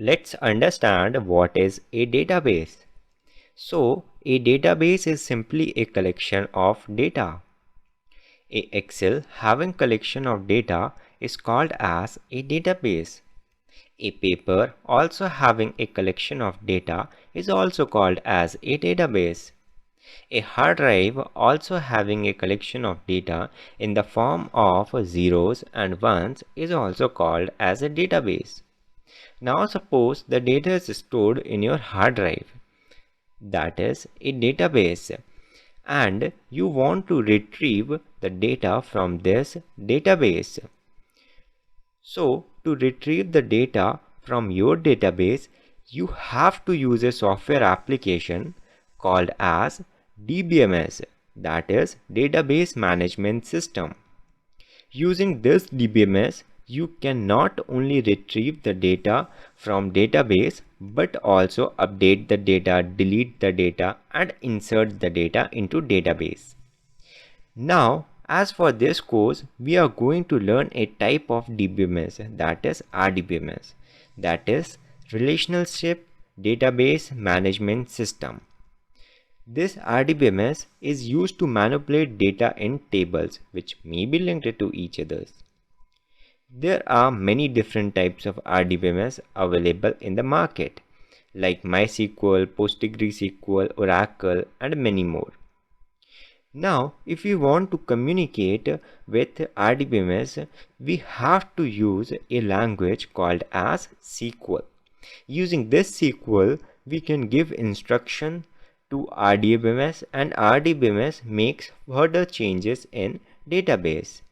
Let's understand what is a database. So, a database is simply a collection of data. A Excel having collection of data is called as a database. A paper also having a collection of data is also called as a database. A hard drive also having a collection of data in the form of zeros and ones is also called as a database. Now suppose the data is stored in your hard drive, that is a database, and you want to retrieve the data from this database. So to retrieve the data from your database, you have to use a software application called as DBMS, that is Database Management System. Using this DBMS, you can not only retrieve the data from database but also update the data, delete the data and insert the data into database. Now, as for this course, we are going to learn a type of DBMS, that is RDBMS, that is Relationship Database Management System. This RDBMS is used to manipulate data in tables which may be linked to each other. There are many different types of RDBMS available in the market, like MySQL, PostgreSQL, Oracle, and many more. Now, if we want to communicate with RDBMS, we have to use a language called as SQL. Using this SQL, we can give instruction to RDBMS and RDBMS makes further changes in database.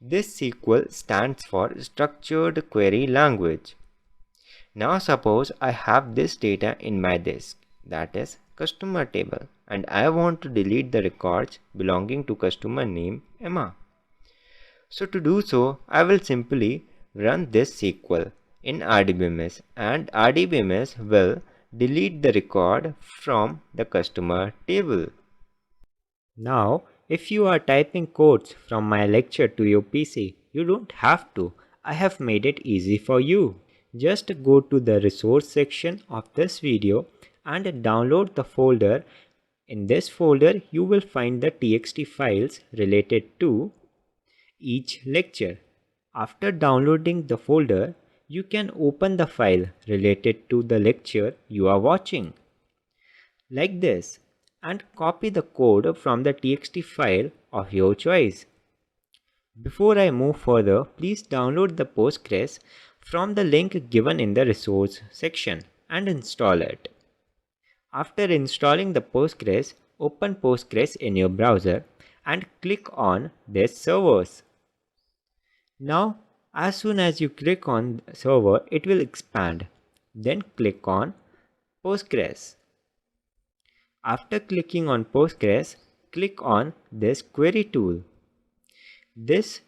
This SQL stands for Structured Query Language. Now suppose I have this data in my disk, that is customer table, and I want to delete the records belonging to customer name Emma. So to do so, I will simply run this SQL in RDBMS and RDBMS will delete the record from the customer table. Now, if you are typing codes from my lecture to your PC, you don't have to. I have made it easy for you. Just go to the resource section of this video and download the folder. In this folder, you will find the txt files related to each lecture. After downloading the folder, you can open the file related to the lecture you are watching, like this, and copy the code from the txt file of your choice. Before I move further, please download the Postgres from the link given in the resource section and install it. After installing the Postgres, open Postgres in your browser and click on this servers. Now, as soon as you click on server, it will expand. Then click on Postgres. After clicking on Postgres, click on this query tool. This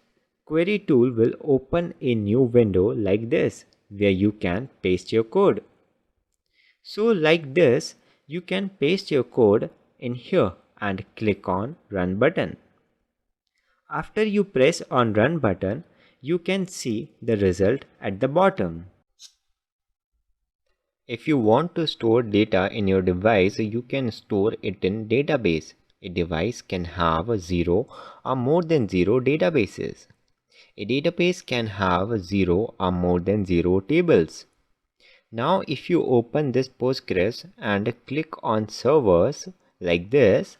query tool will open a new window like this, where you can paste your code. So like this, you can paste your code in here and click on Run button. After you press on Run button, you can see the result at the bottom. If you want to store data in your device, you can store it in database. A device can have 0 or more than 0 databases. A database can have 0 or more than 0 tables. Now if you open this Postgres and click on servers like this,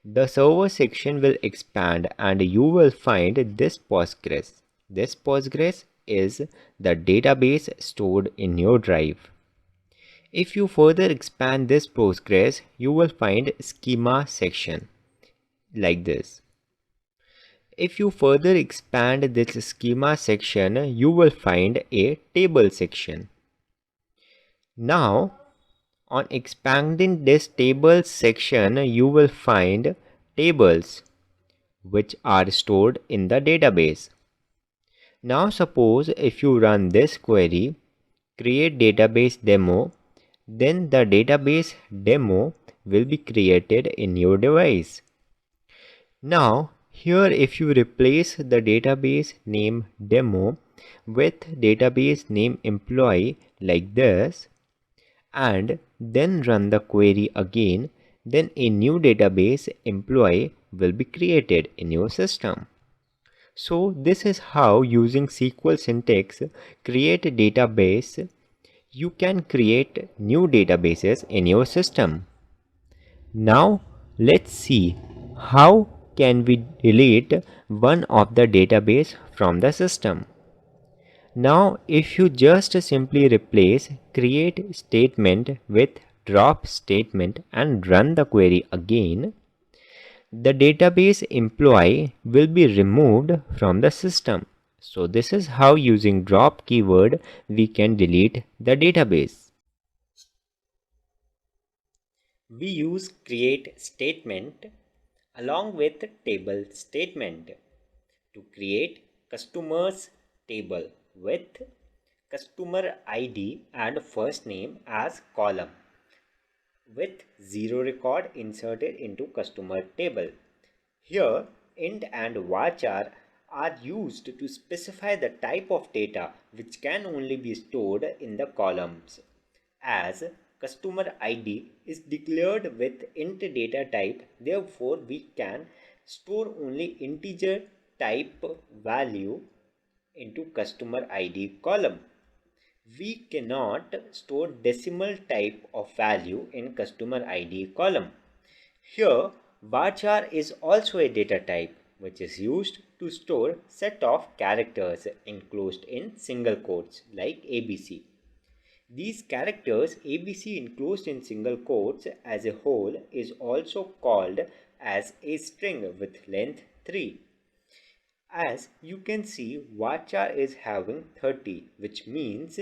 the server section will expand and you will find this Postgres. This Postgres is the database stored in your drive. If you further expand this Postgres, you will find schema section like this. If you further expand this schema section, you will find a table section. Now, on expanding this table section, you will find tables which are stored in the database. Now suppose if you run this query, create database demo, then the database demo will be created in your device. Now here if you replace the database name demo with database name employee like this and then run the query again, then a new database employee will be created in your system. So this is how, using SQL syntax create a database, you can create new databases in your system. Now let's see how can we delete one of the database from the system. Now if you just simply replace create statement with drop statement and run the query again, the database employee will be removed from the system. So this is how, using drop keyword, we can delete the database. We use create statement along with table statement to create customers table with customer ID and first name as column with 0 record inserted into customer table. Here, int and varchar are used to specify the type of data which can only be stored in the columns, as customer ID is declared with int data type. Therefore, we can store only integer type value into customer ID column. We cannot store decimal type of value in customer ID column. Here, varchar is also a data type which is used to store set of characters enclosed in single quotes like ABC. These characters ABC enclosed in single quotes as a whole is also called as a string with length 3. As you can see, varchar is having 30, which means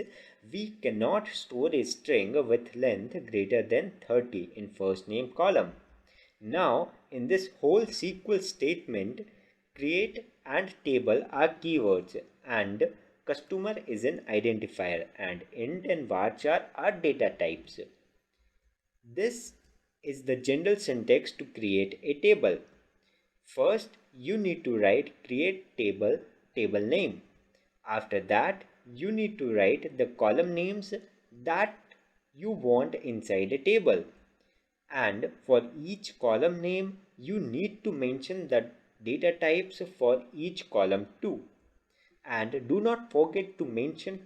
we cannot store a string with length greater than 30 in first name column. Now, in this whole SQL statement, create and table are keywords and customer is an identifier and int and varchar are data types. This is the general syntax to create a table. First, you need to write create table name. After that, you need to write the column names that you want inside a table. And for each column name, you need to mention the data types for each column too. And do not forget to mention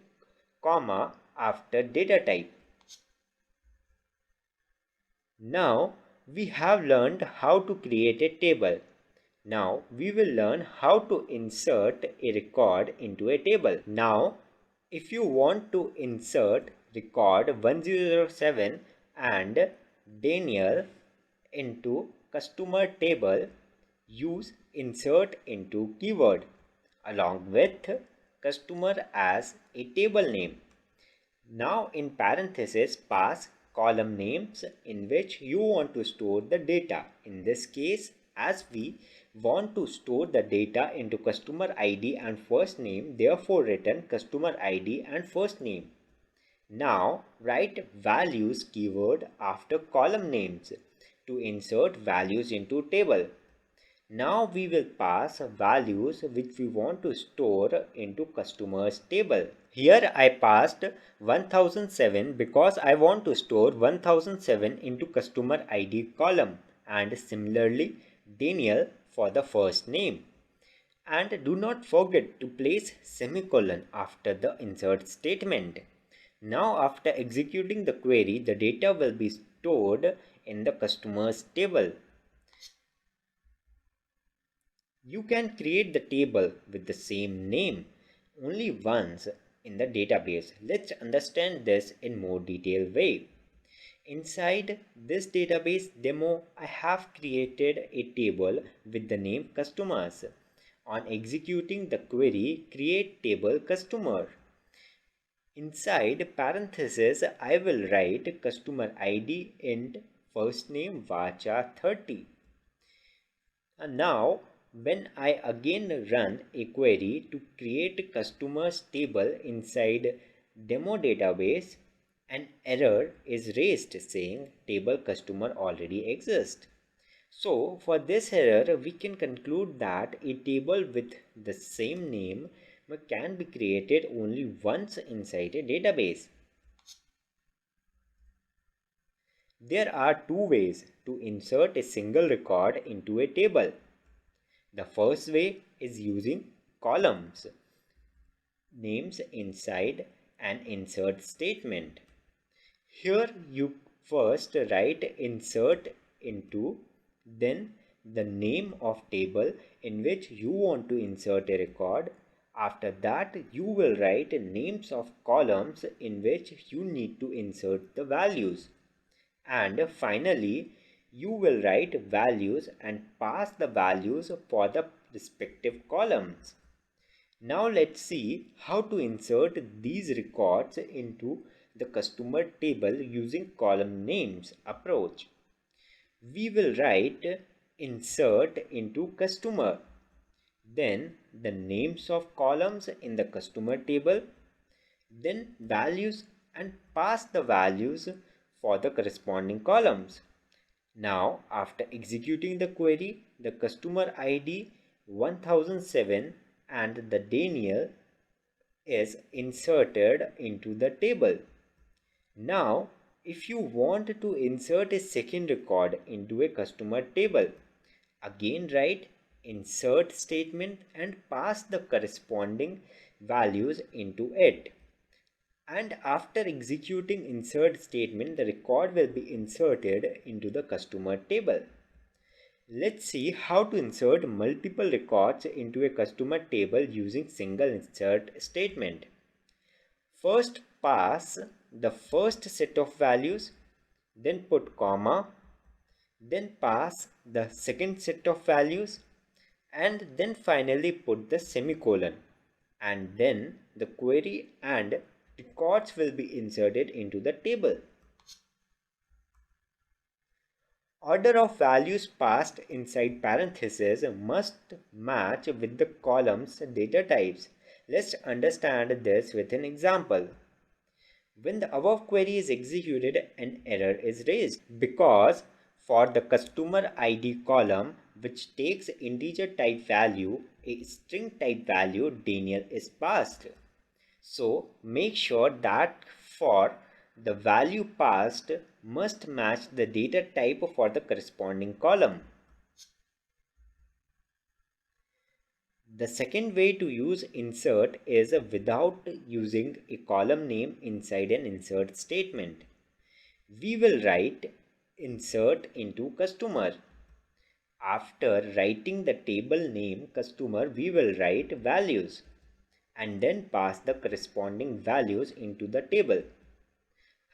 comma after data type. Now we have learned how to create a table. Now we will learn how to insert a record into a table. Now if you want to insert record 1007 and Daniel into customer table, use insert into keyword along with customer as a table name. Now in parentheses pass column names in which you want to store the data. In this case, as we want to store the data into customer ID and first name, therefore written customer ID and first name. Now write values keyword after column names to insert values into table. Now we will pass values which we want to store into customers table. Here I passed 1007 because I want to store 1007 into customer ID column, and similarly Daniel for the first name. And do not forget to place semicolon after the insert statement. Now after executing the query, the data will be stored in the customers table. You can create the table with the same name only once in the database. Let's understand this in more detailed way. Inside this database demo, I have created a table with the name customers. On executing the query, create table customer. Inside parentheses, I will write customer ID int first name varchar 30. And now when I again run a query to create customers table inside demo database, an error is raised saying table customer already exists. So for this error, we can conclude that a table with the same name can be created only once inside a database. There are two ways to insert a single record into a table. The first way is using columns, names inside an insert statement. Here you first write insert into, then the name of table in which you want to insert a record. After that, you will write names of columns in which you need to insert the values. And finally, you will write values and pass the values for the respective columns. Now let's see how to insert these records into the customer table using column names approach. We will write insert into customer, then the names of columns in the customer table, then values, and pass the values for the corresponding columns. Now, after executing the query, the customer ID 1007 and the Daniel is inserted into the table. Now, if you want to insert a second record into a customer table, again write insert statement and pass the corresponding values into it. And after executing insert statement, the record will be inserted into the customer table. Let's see how to insert multiple records into a customer table using single insert statement. First pass the first set of values, then put comma, then pass the second set of values, and then finally put the semicolon, and then the query and records will be inserted into the table. Order of values passed inside parentheses must match with the column's data types. Let's understand this with an example. When the above query is executed, an error is raised because for the customer ID column, which takes integer type value, a string type value Daniel is passed. So make sure that for the value passed must match the data type for the corresponding column. The second way to use insert is without using a column name inside an insert statement. We will write insert into customer. After writing the table name customer, we will write values and then pass the corresponding values into the table.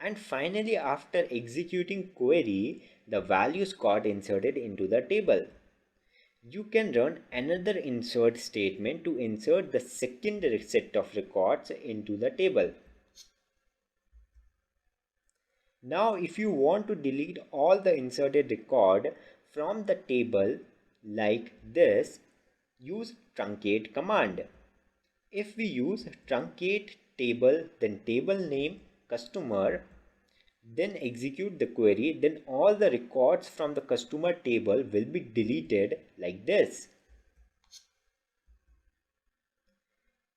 And finally, after executing query, the values got inserted into the table. You can run another insert statement to insert the second set of records into the table. Now, if you want to delete all the inserted record from the table like this, use truncate command. If we use truncate table, then table name customer, then execute the query, then all the records from the customer table will be deleted like this.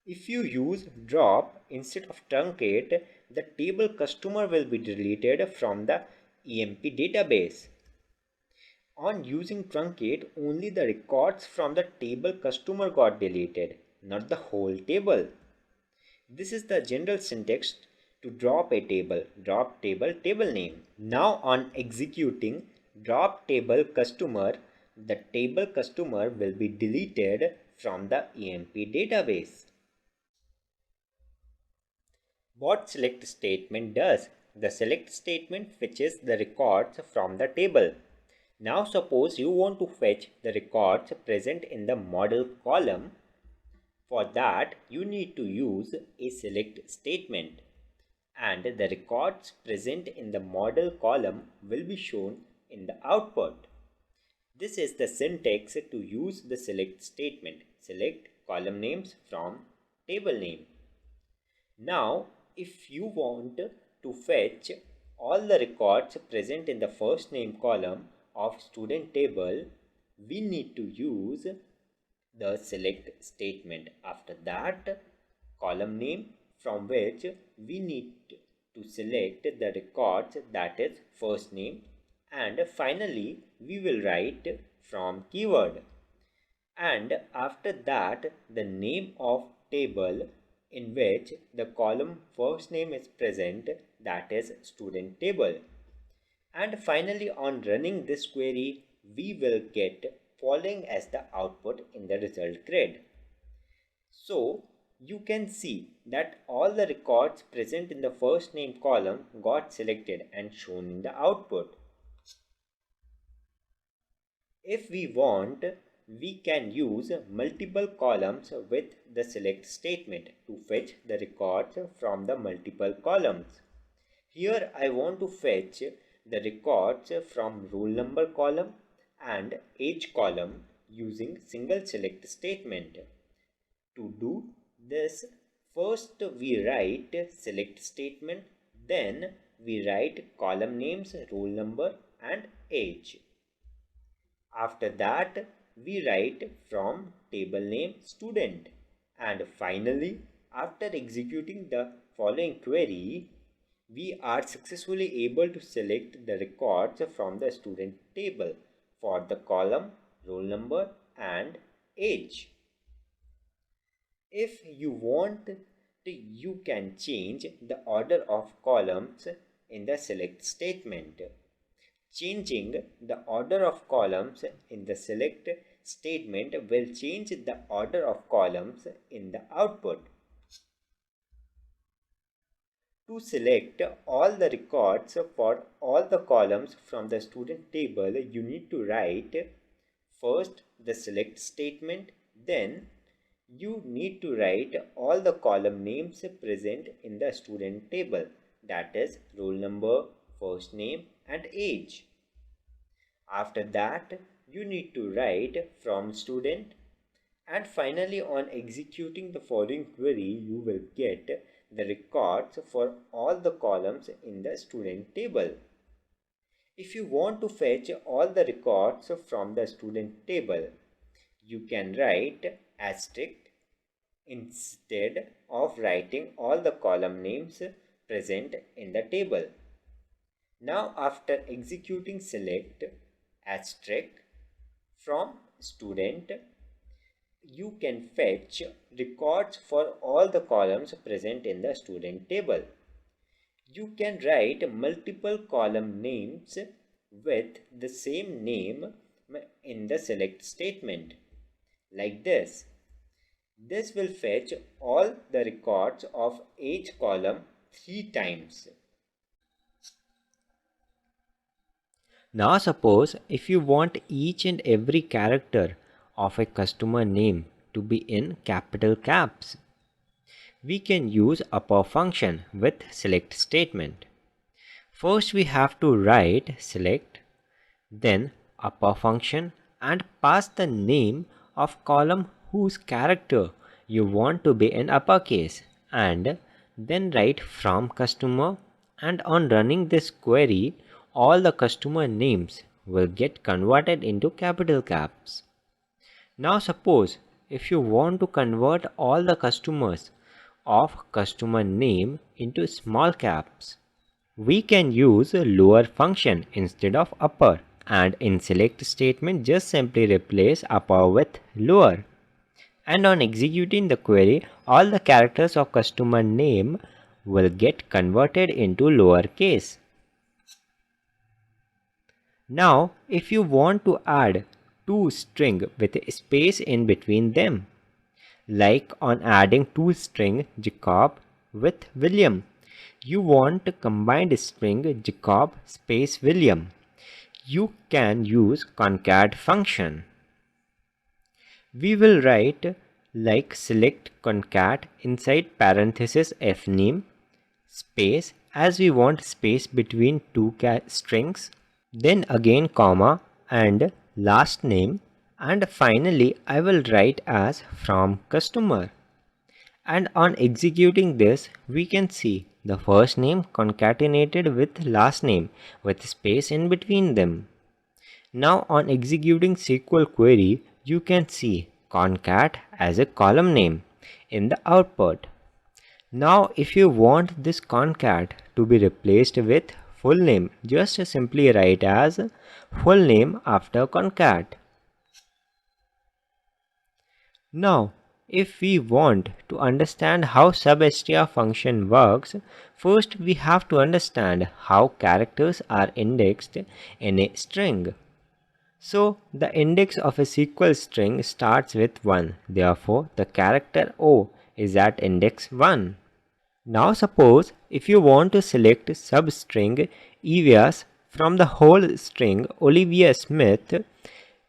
If you use drop instead of truncate, the table customer will be deleted from the EMP database. On using truncate, only the records from the table customer got deleted, not the whole table. This is the general syntax to drop a table, drop table, table name. Now on executing drop table customer, the table customer will be deleted from the EMP database. What select statement does? The select statement fetches the records from the table. Now suppose you want to fetch the records present in the model column. For that, you need to use a select statement, and the records present in the model column will be shown in the output. This is the syntax to use the select statement. Select column names from table name. Now, if you want to fetch all the records present in the first name column of student table, we need to use the select statement. After that, column name from which we need to select the records, that is first name, and finally we will write from keyword, and after that the name of table in which the column first name is present, that is student table. And finally, on running this query, we will get following as the output in the result grid. So you can see that all the records present in the first name column got selected and shown in the output. If we want, we can use multiple columns with the select statement to fetch the records from the multiple columns. Here I want to fetch the records from roll number column and age column using single select statement. To do this, first we write select statement, then we write column names, roll number and age. After that, we write from table name student, and finally, after executing the following query, we are successfully able to select the records from the student table for the column, roll number and age. If you want, you can change the order of columns in the select statement. Changing the order of columns in the select statement will change the order of columns in the output. To select all the records for all the columns from the student table, you need to write first the select statement, then you need to write all the column names present in the student table, that is roll number, first name and age. After that, you need to write from student, and finally on executing the following query, you will get the records for all the columns in the student table. If you want to fetch all the records from the student table, you can write asterisk instead of writing all the column names present in the table. Now after executing select asterisk from student, you can fetch records for all the columns present in the student table. You can write multiple column names with the same name in the select statement, like this. This will fetch all the records of age column 3 times. Now suppose if you want each and every character of a customer name to be in capital caps, we can use upper function with select statement. First we have to write select, then upper function, and pass the name of column whose character you want to be in uppercase, and then write from customer, and on running this query all the customer names will get converted into capital caps. Now suppose if you want to convert all the customers of customer name into small caps, we can use a lower function instead of upper, and in select statement just simply replace upper with lower, and on executing the query all the characters of customer name will get converted into lowercase. Now if you want to add two string with a space in between them, like on adding two string Jacob with William, you want to combine the string Jacob space William, you can use concat function. We will write like select concat inside parenthesis fname space, as we want space between two strings, then again comma and last name, and finally I will write as from customer. And on executing this we can see the first name concatenated with last name with space in between them. Now on executing SQL query you can see concat as a column name in the output. Now if you want this concat to be replaced with full name, just simply write as full name after concat. Now if we want to understand how substr function works, first we have to understand how characters are indexed in a string. So the index of a SQL string starts with 1, therefore the character O is at index 1. Now suppose if you want to select substring Evias from the whole string Olivia Smith,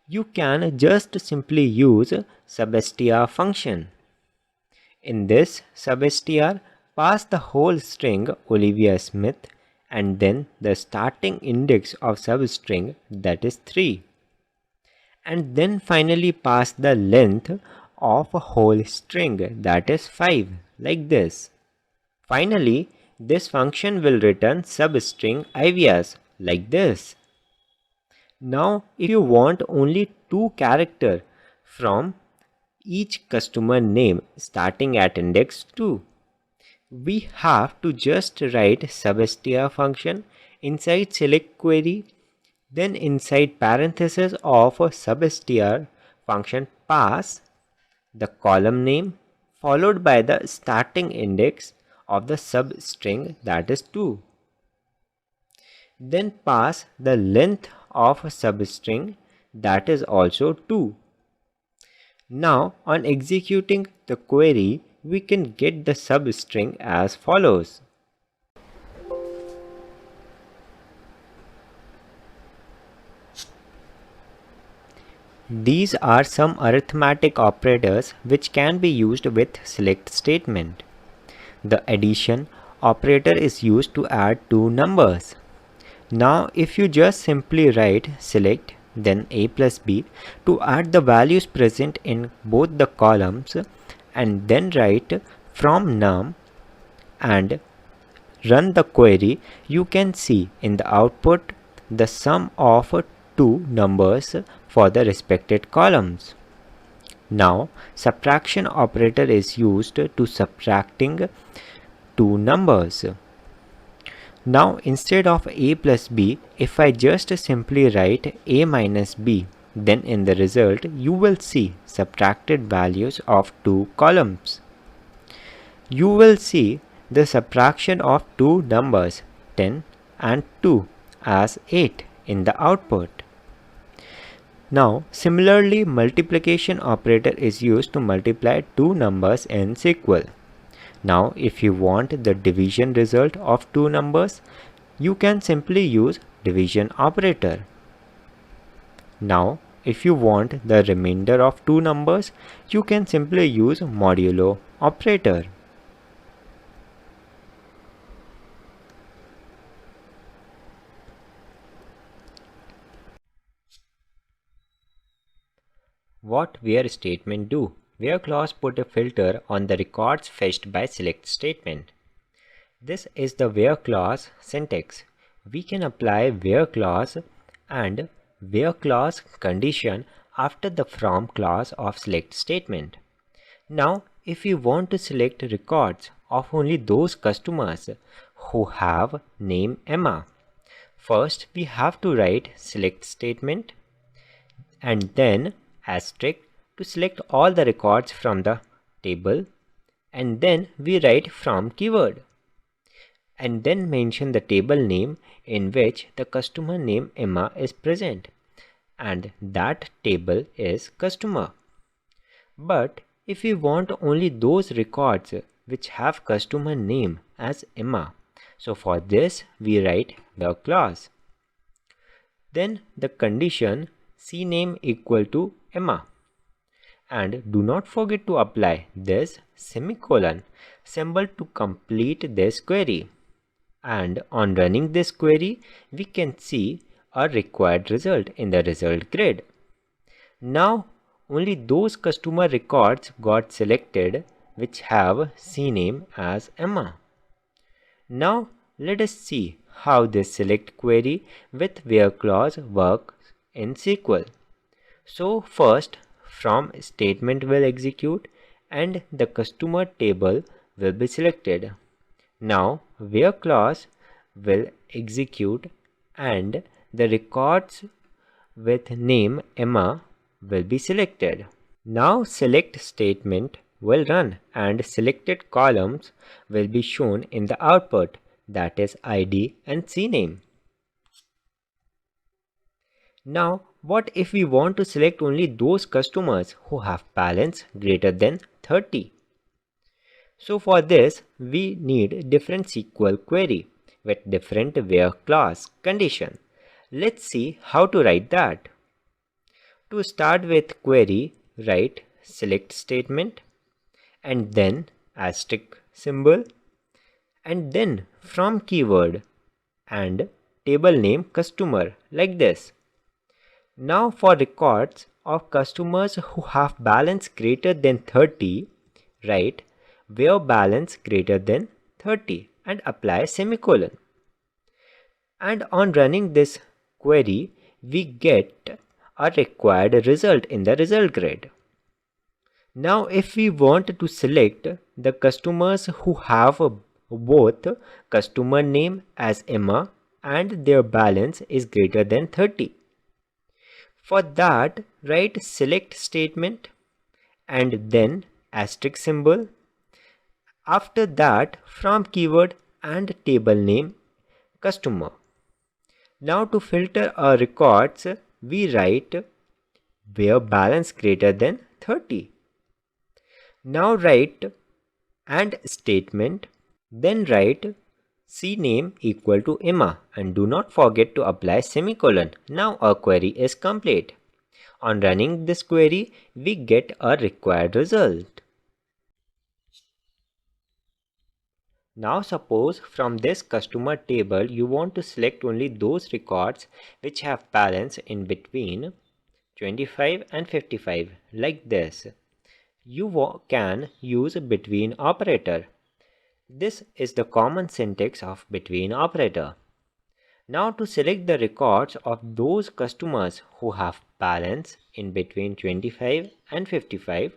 you can just simply use substr function. In this substr, pass the whole string Olivia Smith and then the starting index of substring, that is 3. And then finally pass the length of a whole string, that is 5, like this. Finally, this function will return substring Ivias, like this. Now if you want only 2 characters from each customer name starting at index 2, we have to just write substr function inside select query, then inside parenthesis of a substr function pass the column name followed by the starting index of the substring, that is 2. Then pass the length of a substring, that is also 2. Now on executing the query, we can get the substring as follows. These are some arithmetic operators which can be used with select statement. The addition operator is used to add two numbers. Now if you just simply write select then a plus b to add the values present in both the columns and then write from num and run the query, you can see in the output the sum of two numbers for the respected columns. Now subtraction operator is used to subtracting two numbers. Now instead of a plus b, if I just simply write a minus b, then in the result you will see subtracted values of two columns. You will see the subtraction of two numbers 10 and 2 as 8 in the output. Now similarly multiplication operator is used to multiply two numbers in SQL. Now if you want the division result of two numbers, you can simply use division operator. Now if you want the remainder of two numbers, you can simply use modulo operator. What where statement do? Where clause put a filter on the records fetched by select statement. This is the where clause syntax. We can apply where clause and where clause condition after the from clause of select statement. Now if we want to select records of only those customers who have name Emma, first we have to write select statement and then asterisk to select all the records from the table, and then we write from keyword and then mention the table name in which the customer name Emma is present, and that table is customer. But if we want only those records which have customer name as Emma, so for this we write the clause. Then the condition cname equal to Emma. And do not forget to apply this semicolon symbol to complete this query. And on running this query, we can see a required result in the result grid. Now only those customer records got selected which have cname as Emma. Now let us see how this select query with where clause works in SQL. So first from statement will execute and the customer table will be selected. Now where clause will execute and the records with name Emma will be selected. Now select statement will run and selected columns will be shown in the output, that is ID and CNAME. Now what if we want to select only those customers who have balance greater than 30? So for this we need different SQL query with different where clause condition. Let's see how to write that. To start with query, write select statement and then asterisk symbol and then from keyword and table name customer like this. Now for records of customers who have balance greater than 30, write where balance greater than 30 and apply semicolon. And on running this query, we get a required result in the result grid. Now if we want to select the customers who have both customer name as Emma and their balance is greater than 30. For that, write select statement and then asterisk symbol. After that, from keyword and table name customer. Now to filter our records, we write where balance greater than 30. Now write and statement, then write CNAME equal to Emma and do not forget to apply semicolon. Now our query is complete. On running this query, we get a required result. Now suppose from this customer table you want to select only those records which have balance in between 25 and 55 like this. You can use between operator. This is the common syntax of between operator. Now to select the records of those customers who have balance in between 25 and 55,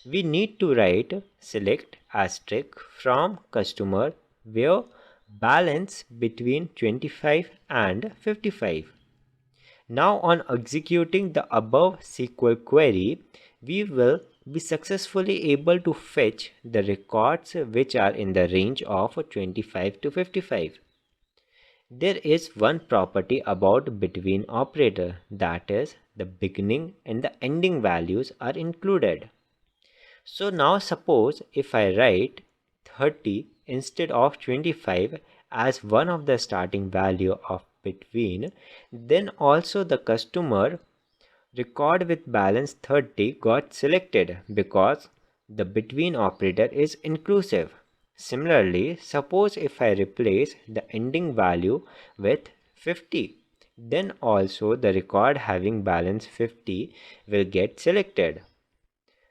we need to write select asterisk from customer where balance between 25 and 55. Now on executing the above SQL query, we will be successfully able to fetch the records which are in the range of 25 to 55. There is one property about between operator, that is the beginning and the ending values are included. So now suppose if I write 30 instead of 25 as one of the starting value of between, then also the customer record with balance 30 got selected because the between operator is inclusive. Similarly, suppose if I replace the ending value with 50, then also the record having balance 50 will get selected.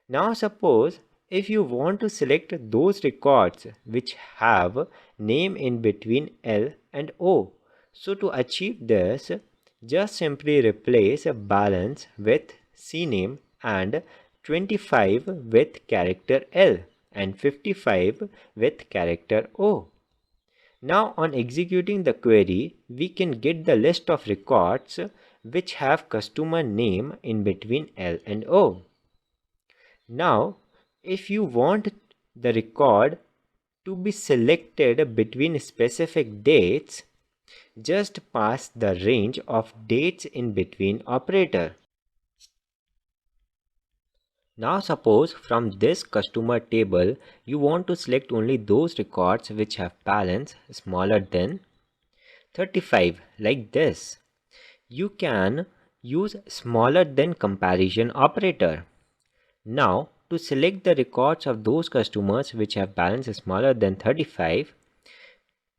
Now suppose if you want to select those records which have name in between L and O. So to achieve this, just simply replace balance with CNAME and 25 with character L and 55 with character O. Now on executing the query, we can get the list of records which have customer name in between L and O. Now, if you want the record to be selected between specific dates, just pass the range of dates in between operator. Now suppose from this customer table you want to select only those records which have balance smaller than 35 like this. You can use smaller than comparison operator. Now to select the records of those customers which have balance smaller than 35,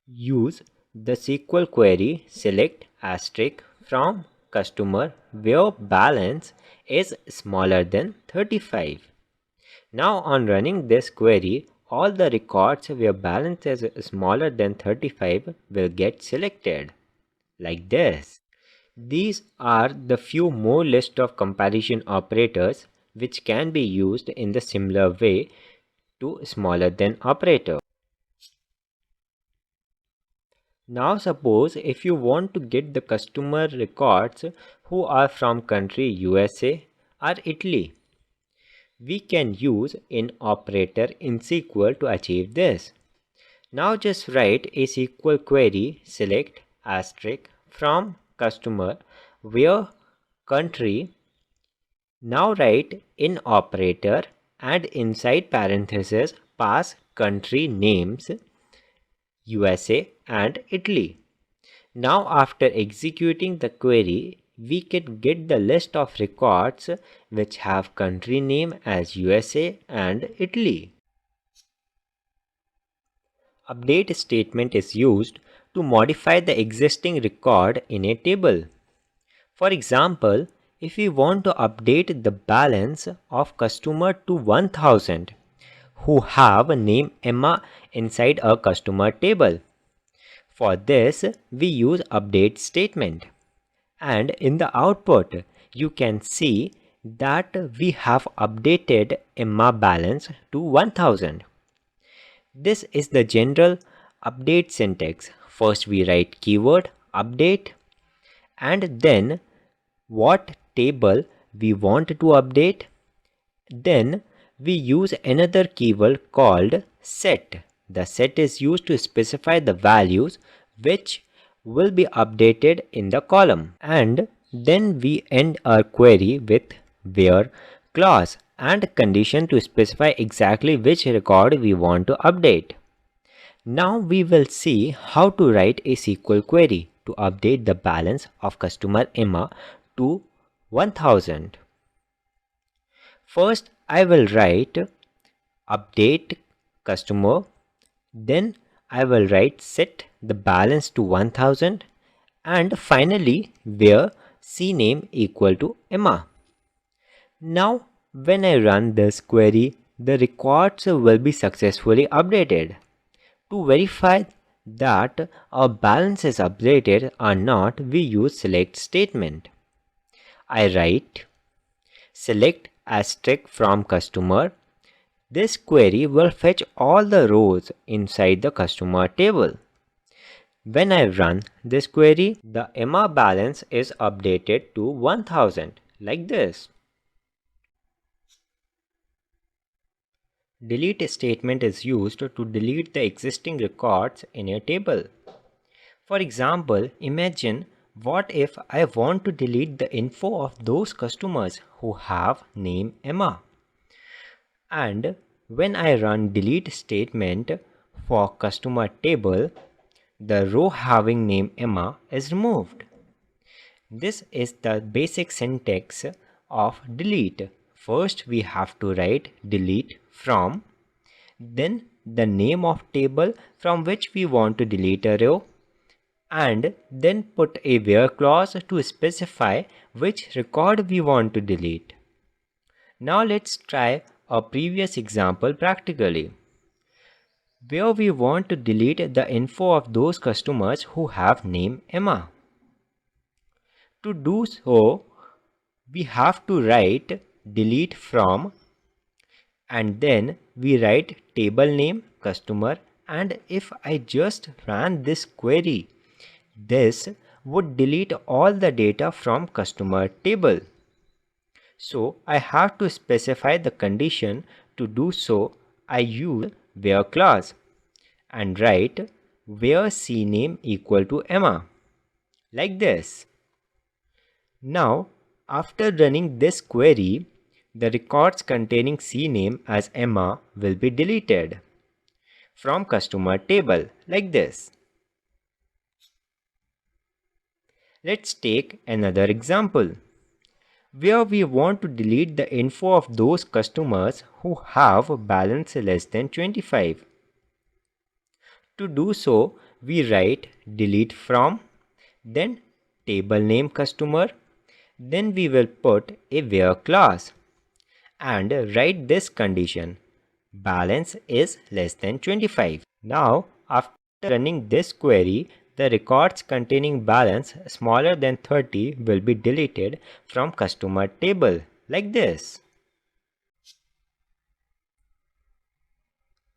use the SQL query select asterisk from customer where balance is smaller than 35. Now on running this query, all the records where balance is smaller than 35 will get selected like this. These are the few more list of comparison operators which can be used in the similar way to smaller than operator. Now suppose if you want to get the customer records who are from country USA or Italy, we can use in operator in SQL to achieve this. Now just write a SQL query, select asterisk from customer where country. Now write in operator and inside parentheses pass country names USA and Italy. Now after executing the query, we can get the list of records which have country name as USA and Italy. Update statement is used to modify the existing record in a table. For example, if we want to update the balance of customer to 1000 who have a name Emma inside a customer table. For this, we use update statement. And in the output, you can see that we have updated Emma balance to 1000. This is the general update syntax. First we write keyword update and then what table we want to update. Then we use another keyword called set. The set is used to specify the values which will be updated in the column. And then we end our query with where clause and condition to specify exactly which record we want to update. Now we will see how to write a SQL query to update the balance of customer Emma to 1000. First, I will write update customer, then I will write set the balance to 1000 and finally where CNAME equal to Emma. Now when I run this query, the records will be successfully updated. To verify that our balance is updated or not, we use select statement. I write select asterisk from customer. This query will fetch all the rows inside the customer table. When I run this query, the Emma balance is updated to 1000 like this. Delete statement is used to delete the existing records in a table. For example, imagine what if I want to delete the info of those customers who have name Emma. And when I run delete statement for customer table, the row having name Emma is removed. This is the basic syntax of delete. First we have to write delete from, then the name of table from which we want to delete a row, and then put a where clause to specify which record we want to delete. Now let's try a previous example practically, where we want to delete the info of those customers who have name Emma. To do so, we have to write delete from and then we write table name customer, and if I just ran this query, this would delete all the data from customer table. So I have to specify the condition. To do so, I use where clause and write where CNAME equal to Emma like this. Now after running this query, the records containing CNAME as Emma will be deleted from customer table like this. Let's take another example where we want to delete the info of those customers who have balance less than 25. To do so, we write delete from, then table name customer, then we will put a where clause and write this condition, balance is less than 25. Now after running this query, the records containing balance smaller than 30 will be deleted from customer table like this.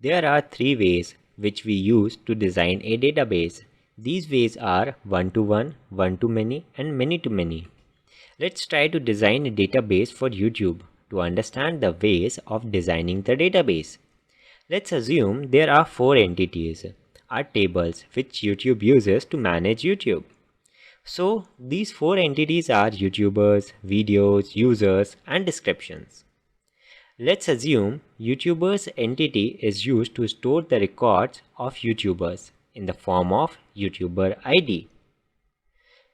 There are three ways which we use to design a database. These ways are one-to-one, one-to-many, and many-to-many. Let's try to design a database for YouTube to understand the ways of designing the database. Let's assume there are four entities, are tables which YouTube uses to manage YouTube. So these four entities are YouTubers, videos, users, and descriptions. Let's assume YouTubers entity is used to store the records of YouTubers in the form of YouTuber ID,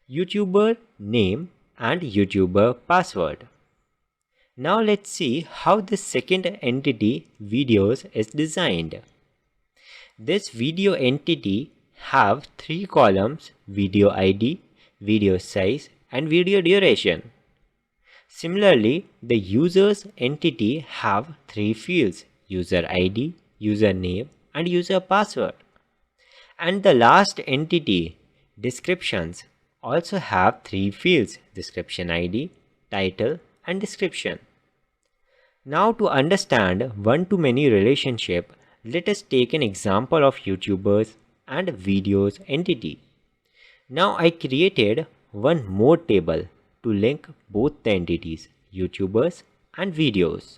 YouTuber name, and YouTuber password. Now let's see how this second entity, videos, is designed. This video entity have three columns: video ID, video size, and video duration. Similarly, the users entity have three fields: user ID, username, and user password. And the last entity, descriptions, also have three fields: description ID, title, and description. Now to understand one-to-many relationship, let us take an example of YouTubers and videos entity. Now I created one more table to link both the entities, YouTubers and videos.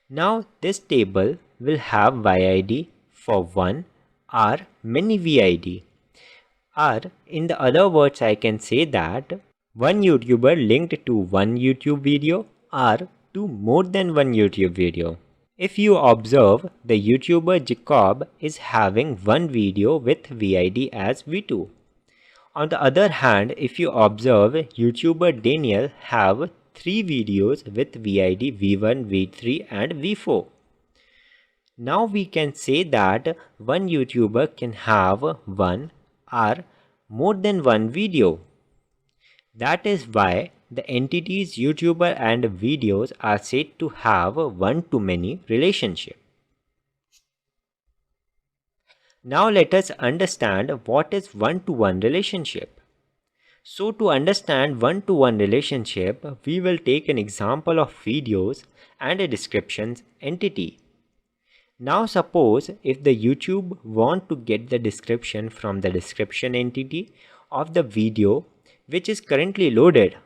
Now this table will have YID for one or many VID. Or in the other words, I can say that one YouTuber linked to one YouTube video or to more than one YouTube video. If you observe, the YouTuber Jacob is having one video with VID as V2. On the other hand, if you observe, YouTuber Daniel have three videos with VID V1, V3 and V4. Now we can say that one YouTuber can have one or more than one video. That is why the entities YouTuber and videos are said to have a one-to-many relationship. Now let us understand what is one-to-one relationship. So to understand one-to-one relationship, we will take an example of videos and a descriptions entity. Now suppose if the YouTube want to get the description from the description entity of the video which is currently loaded.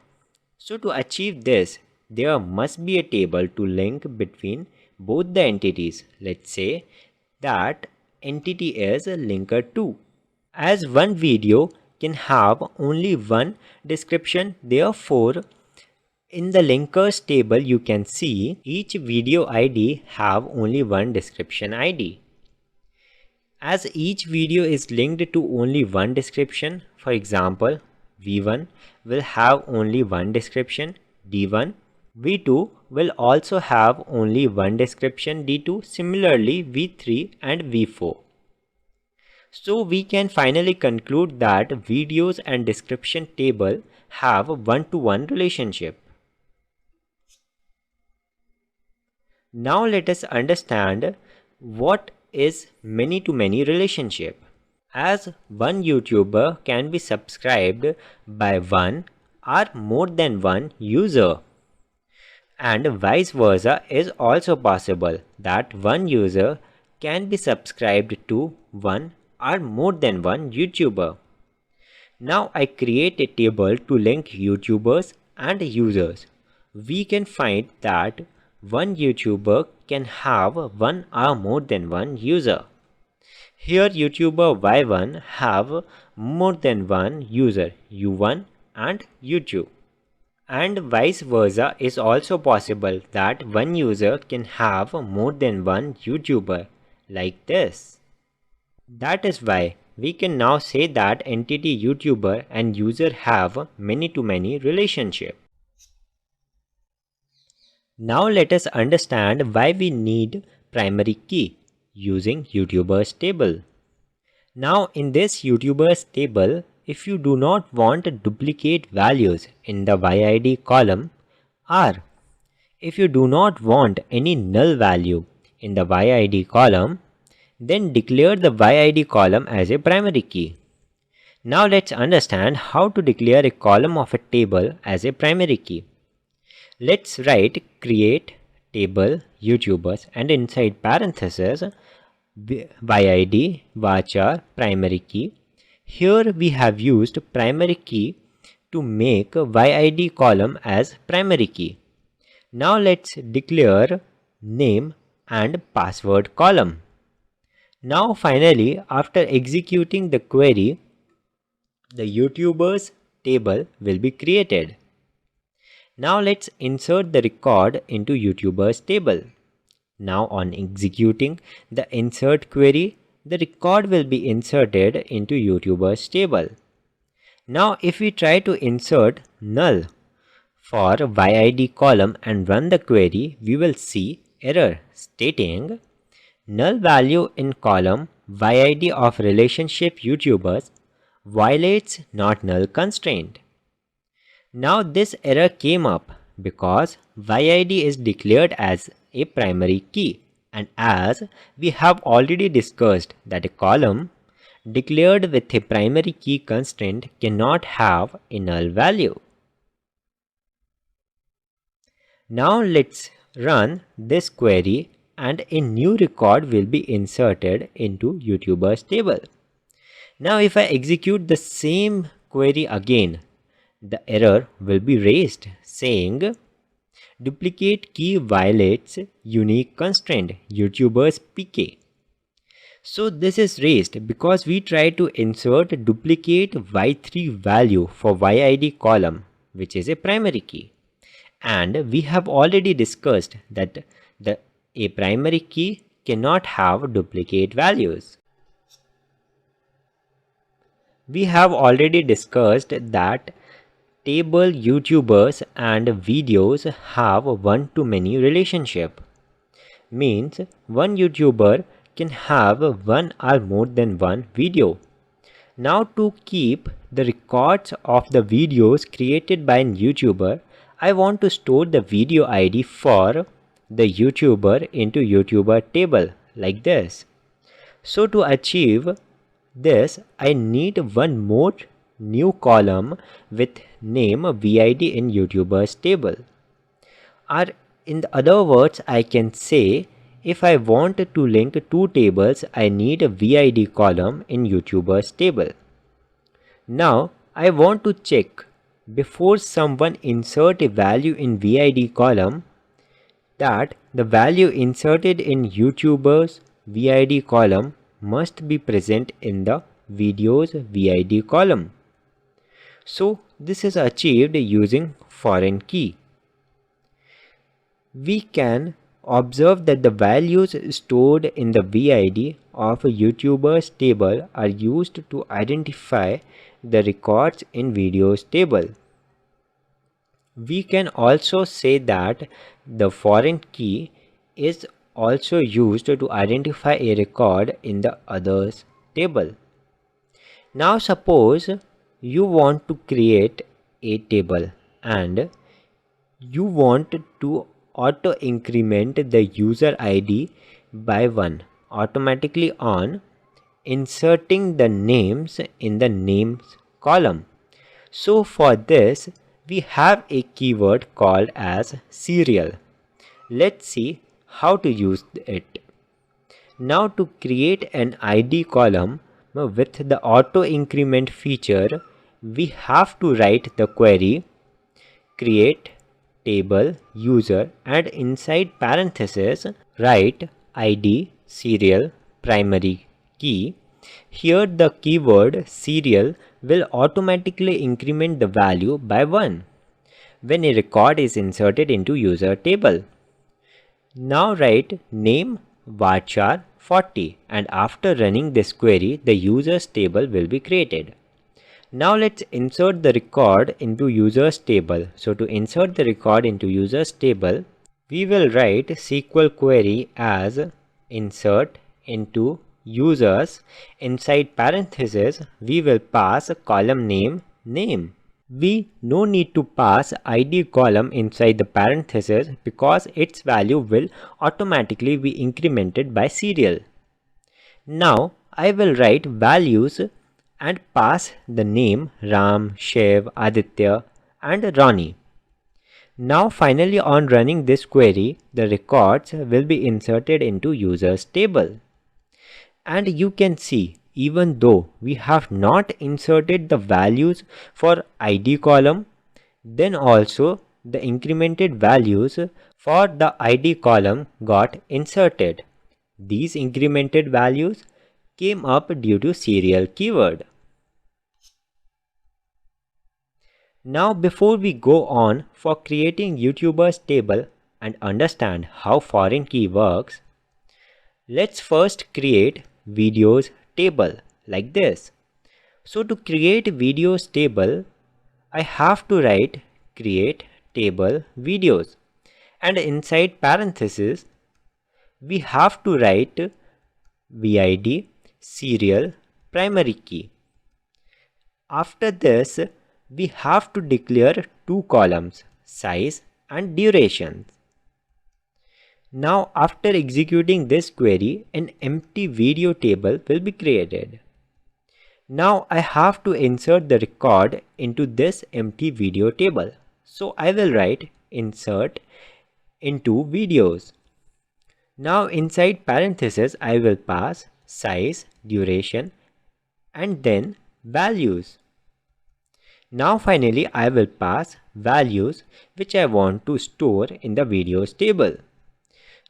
So to achieve this, there must be a table to link between both the entities. Let's say that entity is linker 2. As one video can have only one description, therefore in the linkers table you can see each video ID have only one description ID. As each video is linked to only one description, for example, V1 will have only one description, D1. V2 will also have only one description, D2. Similarly, V3 and V4. So we can finally conclude that videos and description table have a one-to-one relationship. Now let us understand what is many-to-many relationship. As one YouTuber can be subscribed by one or more than one user, and vice versa is also possible that one user can be subscribed to one or more than one YouTuber. Now I create a table to link YouTubers and users. We can find that one YouTuber can have one or more than one user. Here YouTuber Y1 have more than one user, U1 and U2. And vice versa is also possible that one user can have more than one YouTuber, like this. That is why we can now say that entity YouTuber and user have many-to-many relationship. Now let us understand why we need primary key using YouTubers table. Now in this YouTubers table, if you do not want duplicate values in the YID column, or if you do not want any null value in the YID column, then declare the YID column as a primary key. Now let's understand how to declare a column of a table as a primary key. Let's write create table YouTubers, and inside parentheses YID, varchar, primary key. Here we have used primary key to make YID column as primary key. Now let's declare name and password column. Now finally, after executing the query, the YouTubers table will be created. Now let's insert the record into YouTubers table. Now on executing the insert query, the record will be inserted into YouTubers table. Now if we try to insert null for YID column and run the query, we will see error stating null value in column YID of relationship YouTubers violates not null constraint. Now this error came up because YID is declared as a primary key, and as we have already discussed that a column declared with a primary key constraint cannot have a null value. Now let's run this query and a new record will be inserted into YouTubers table. Now if I execute the same query again, the error will be raised saying duplicate key violates unique constraint YouTubers PK. So this is raised because we try to insert duplicate Y3 value for YID column, which is a primary key. And we have already discussed that a primary key cannot have duplicate values. We have already discussed that table YouTubers and videos have one-to-many relationship. Means one YouTuber can have one or more than one video. Now to keep the records of the videos created by an YouTuber, I want to store the video ID for the YouTuber into YouTuber table like this. So to achieve this, I need one more new column with name VID in YouTubers table. Or in the other words, I can say if I want to link two tables, I need a VID column in YouTubers table. Now I want to check before someone insert a value in VID column that the value inserted in YouTubers VID column must be present in the videos VID column. So this is achieved using foreign key. We can observe that the values stored in the VID of a YouTuber's table are used to identify the records in videos table. We can also say that the foreign key is also used to identify a record in the others table. Now suppose you want to create a table and you want to auto increment the user ID by 1 automatically on inserting the names in the names column. So for this we have a keyword called as serial. Let's see how to use it. Now to create an ID column with the auto increment feature, we have to write the query create table user and inside parentheses write ID serial primary key. Here the keyword serial will automatically increment the value by 1 when a record is inserted into user table. Now write name varchar 40 and after running this query the users table will be created. Now let's insert the record into users table. So to insert the record into users table, we will write SQL query as insert into users. Inside parentheses, we will pass column name name. We no need to pass ID column inside the parentheses because its value will automatically be incremented by serial. Now I will write values and pass the name Ram, Shiv, Aditya and Ronnie. Now finally, on running this query, the records will be inserted into users table. And you can see, even though we have not inserted the values for ID column, then also the incremented values for the ID column got inserted. These incremented values came up due to serial keyword. Now before we go on for creating YouTubers table and understand how foreign key works, let's first create videos table like this. So to create videos table, I have to write create table videos, and inside parentheses we have to write vid serial primary key. After this, we have to declare two columns, size and duration. Now after executing this query, an empty video table will be created. Now I have to insert the record into this empty video table. So I will write insert into videos. Now inside parentheses I will pass size, duration and then values. Now finally I will pass values which I want to store in the videos table.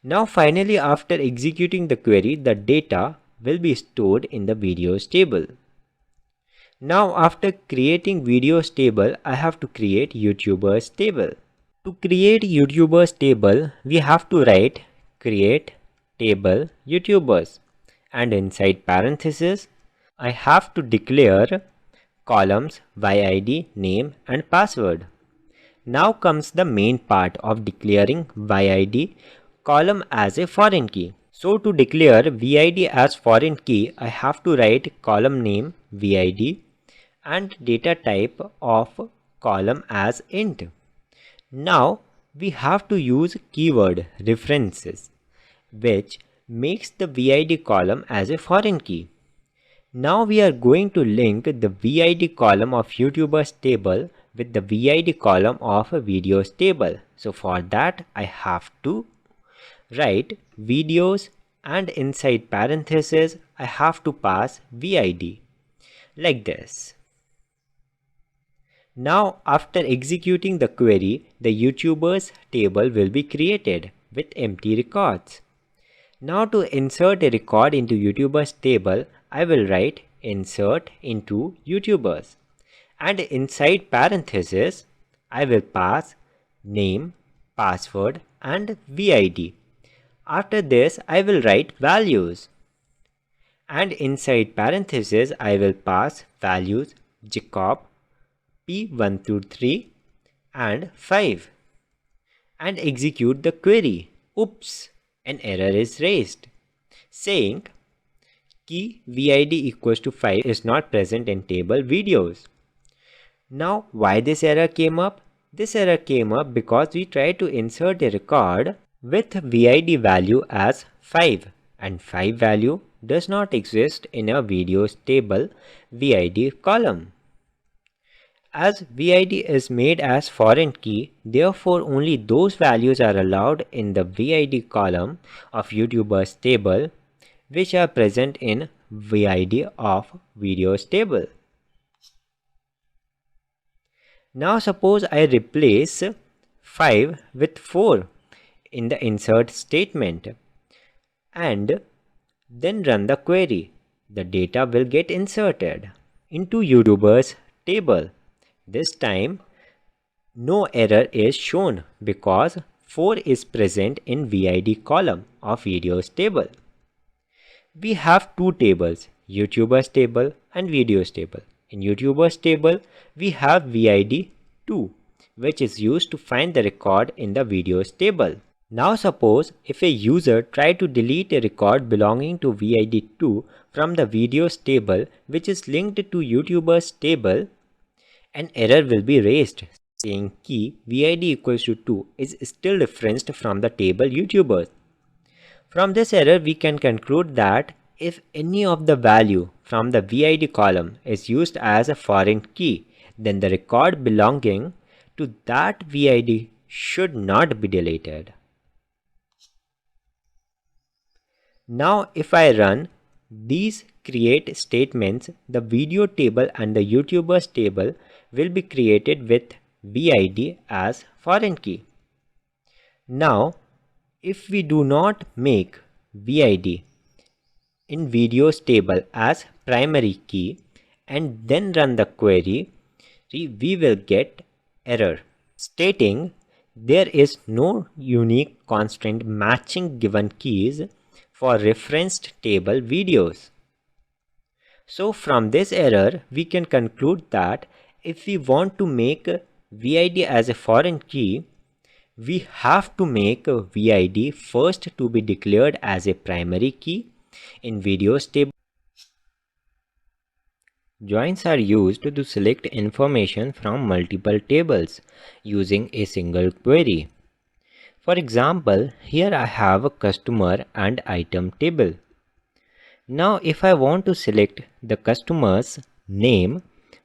Now finally, after executing the query, the data will be stored in the videos table. Now after creating videos table, I have to create YouTubers table. To create YouTubers table, we have to write create table YouTubers, and inside parentheses, I have to declare columns vid, name and password. Now comes the main part of declaring vid column as a foreign key. So to declare vid as foreign key, I have to write column name vid and data type of column as int. Now we have to use keyword references, which makes the vid column as a foreign key. Now we are going to link the vid column of YouTubers table with the vid column of videos table. So for that I have to write videos, and inside parentheses I have to pass vid like this. Now after executing the query, the YouTubers table will be created with empty records. Now to insert a record into YouTubers table, I will write insert into YouTubers, and inside parentheses I will pass name, password and vid. After this, I will write values, and inside parentheses I will pass values Jacob P1 through 3 and 5 and execute the query. Oops, an error is raised saying key vid equals to 5 is not present in table videos. Now why this error came up? This error came up because we tried to insert a record with vid value as 5, and 5 value does not exist in a videos table vid column. As vid is made as foreign key, therefore only those values are allowed in the vid column of YouTubers table which are present in vid of videos table. Now suppose I replace 5 with 4 in the insert statement and then run the query. The data will get inserted into YouTubers table. This time no error is shown because 4 is present in vid column of videos table. We have two tables, YouTubers table and videos table. In YouTubers table, we have vid 2, which is used to find the record in the videos table. Now suppose if a user try to delete a record belonging to vid 2 from the videos table which is linked to YouTubers table, an error will be raised saying key vid equals to 2 is still referenced from the table YouTubers. From this error we can conclude that if any of the value from the vid column is used as a foreign key, then the record belonging to that vid should not be deleted. Now if I run these create statements, the video table and the YouTubers table will be created with vid as foreign key. Now if we do not make vid in videos table as primary key and then run the query, we will get error stating there is no unique constraint matching given keys for referenced table videos. So from this error, we can conclude that if we want to make vid as a foreign key, we have to make vid first to be declared as a primary key in videos table. Joins are used to select information from multiple tables using a single query. For example, here I have a customer and item table. Now if I want to select the customer's name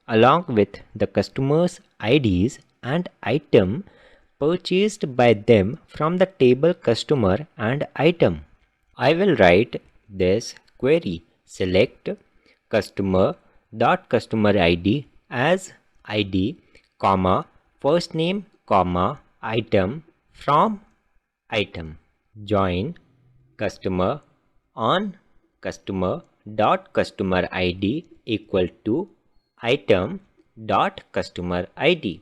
along with the customer's IDs and item purchased by them from the table customer and item, I will write this query select customer.customer ID as ID, comma, first name, comma, item from item. Join customer on customer.customer ID equal to item.customer ID.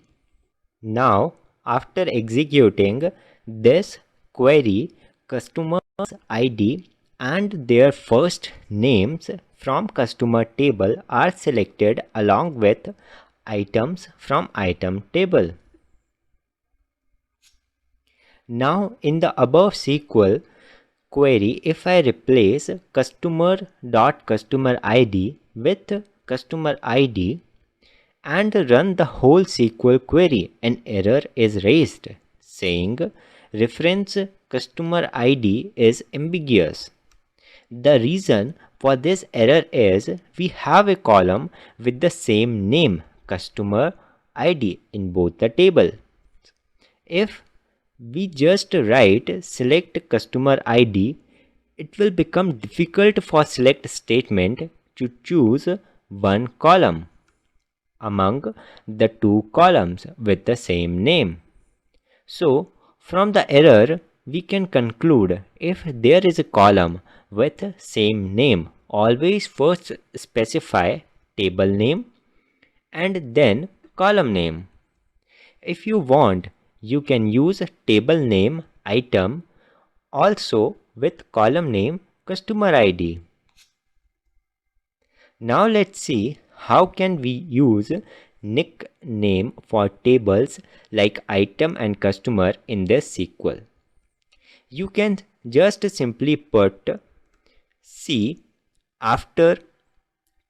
Now after executing this query, customer's ID and their first names from customer table are selected along with items from item table. Now in the above SQL query, if I replace customer.customer ID with customer ID and run the whole SQL query, an error is raised saying reference customer ID is ambiguous. The reason for this error is we have a column with the same name customer ID in both the tables. If we just write select customer ID, it will become difficult for select statement to choose one column among the two columns with the same name. So from the error we can conclude if there is a column with same name, always first specify table name and then column name. If you want, you can use table name item also with column name customer ID. Now let's see how can we use nickname for tables like item and customer in this SQL. You can just simply put C after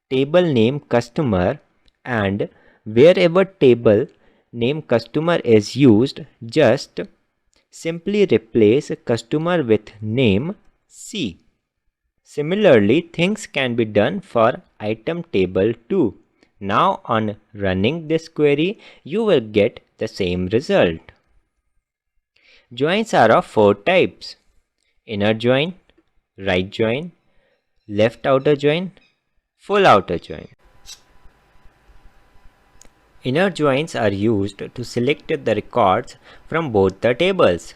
table name customer and wherever table name customer is used, just simply replace customer with name C. Similarly, things can be done for item table too. Now on running this query, you will get the same result. Joins are of four types: inner join, right join, left outer join, full outer join. Inner joins are used to select the records from both the tables,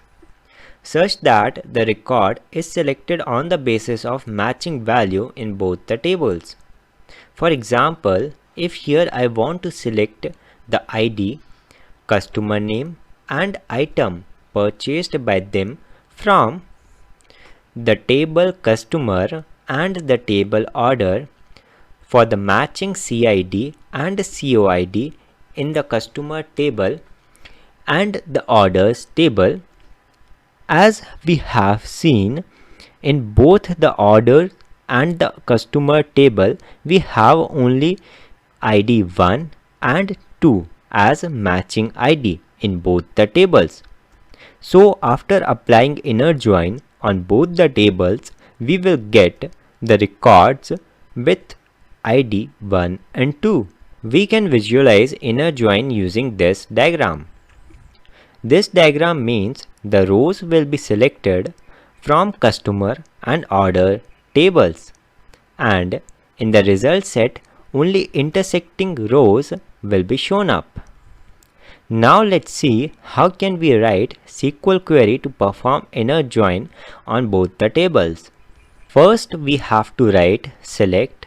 such that the record is selected on the basis of matching value in both the tables. For example, if here I want to select the ID, customer name and item purchased by them from the table customer and the table order for the matching CID and COID in the customer table and the orders table, as we have seen in both the order and the customer table, we have only ID 1 and 2 as matching ID in both the tables. So after applying inner join on both the tables, we will get the records with ID 1 and 2. We can visualize inner join using this diagram. This diagram means the rows will be selected from customer and order tables, and in the result set only intersecting rows will be shown up. Now let's see how can we write SQL query to perform inner join on both the tables. First we have to write select,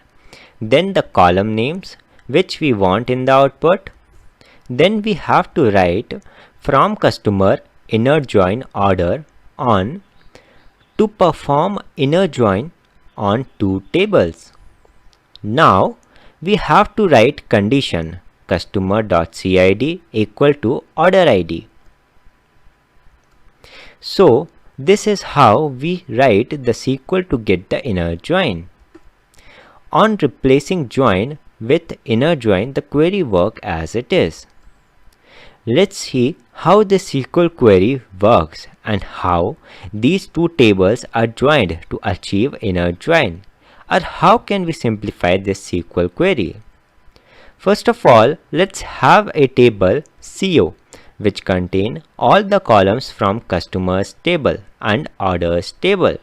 then the column names which we want in the output. Then we have to write from customer inner join order on to perform inner join on two tables. Now we have to write condition customer.cid equal to order id. So this is how we write the SQL to get the inner join. On replacing join with inner join, the query works as it is. Let's see how the SQL query works and how these two tables are joined to achieve inner join, or how can we simplify this SQL query. First of all, let's have a table CO which contain all the columns from customers table and orders table.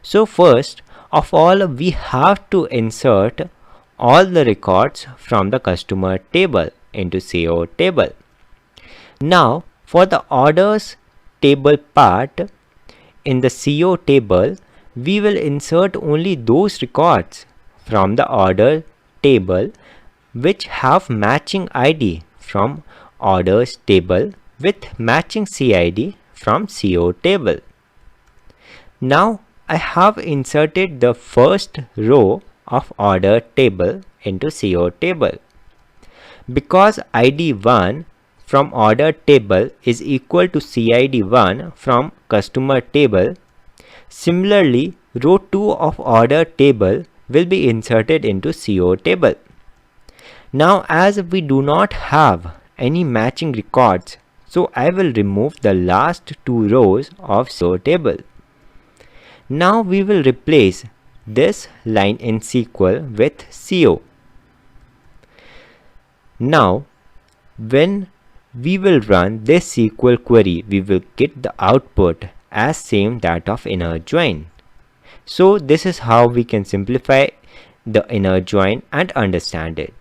So first of all, we have to insert all the records from the customer table into CO table. Now for the orders table part, in the CO table we will insert only those records from the order table which have matching ID from orders table with matching CID from CO table. Now I have inserted the first row of order table into CO table. Because ID1 from order table is equal to CID1 from customer table, similarly row 2 of order table will be inserted into CO table. Now as we do not have any matching records, so I will remove the last two rows of CO table. Now we will replace this line in SQL with CO. Now when we will run this SQL query, we will get the output as same that of inner join. So this is how we can simplify the inner join and understand it.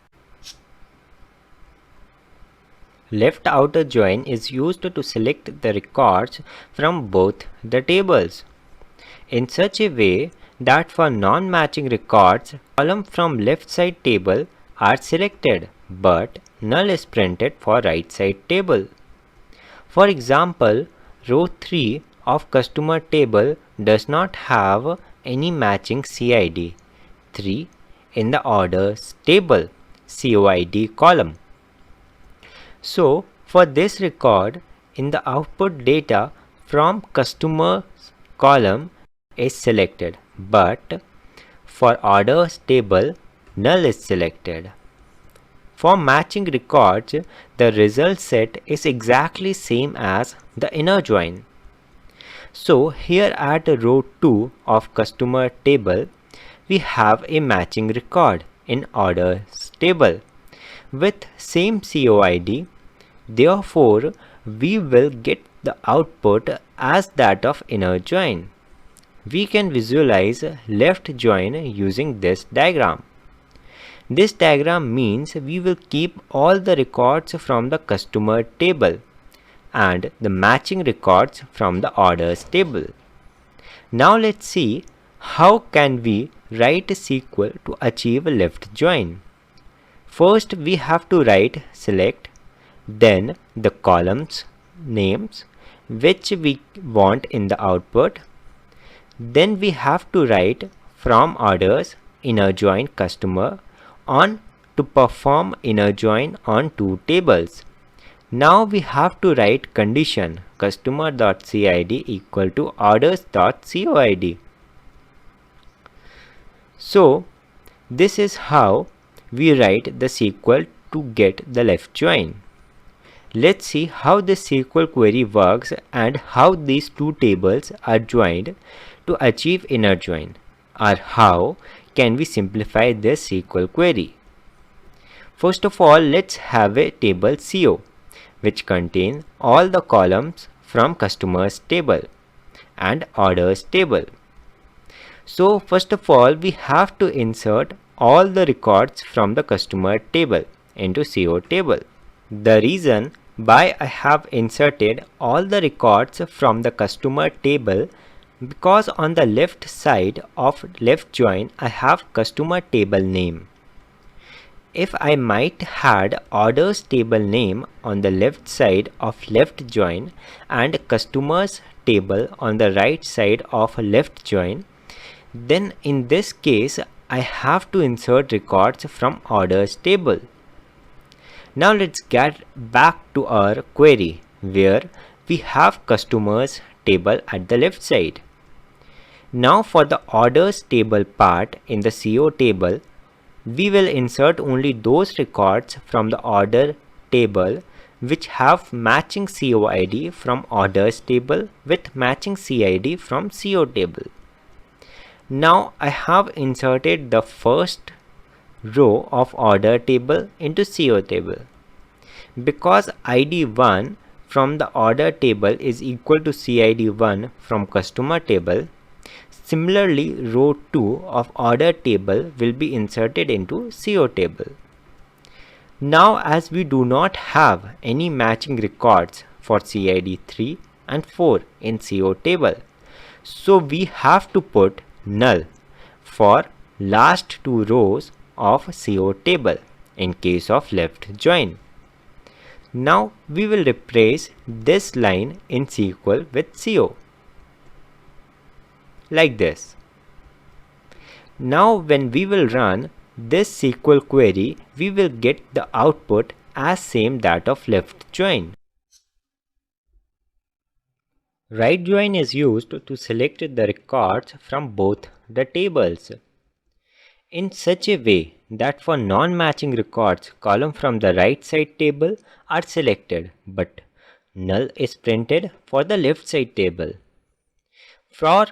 Left outer join is used to select the records from both the tables in such a way that for non-matching records, columns from left side table are selected but null is printed for right side table. For example, row 3 of customer table does not have any matching CID 3 in the orders table COID column. So for this record, in the output data from customers column is selected, but for orders table null is selected. For matching records, the result set is exactly same as the inner join. So here at row 2 of customer table, we have a matching record in orders table with same COID. Therefore, we will get the output as that of inner join. We can visualize left join using this diagram. This diagram means we will keep all the records from the customer table and the matching records from the orders table. Now let's see how can we write a SQL to achieve a left join. First we have to write select, then the columns names which we want in the output. Then we have to write from orders inner join customer on to perform inner join on two tables. Now we have to write condition customer.cid equal to orders.coid. So this is how we write the SQL to get the left join. Let's see how the SQL query works and how these two tables are joined to achieve inner join, or how can we simplify this SQL query. First of all, let's have a table CO which contain all the columns from customers table and orders table. So first of all, we have to insert all the records from the customer table into CO table. The reason why I have inserted all the records from the customer table, because on the left side of left join I have customer table name. If I might had orders table name on the left side of left join and customers table on the right side of left join, then in this case I have to insert records from orders table. Now let's get back to our query where we have customers table at the left side. Now for the orders table part in the CO table, we will insert only those records from the order table which have matching CO ID from orders table with matching CID from CO table. Now I have inserted the first row of order table into CO table. Because ID1 from the order table is equal to CID1 from customer table, similarly row 2 of order table will be inserted into CO table. Now as we do not have any matching records for CID3 and 4 in CO table, so we have to put null for last two rows of CO table in case of left join. Now we will replace this line in SQL with CO like this. Now when we will run this SQL query, we will get the output as same that of left join. Right join is used to select the records from both the tables in such a way that for non-matching records, column from the right side table are selected, but null is printed for the left side table. For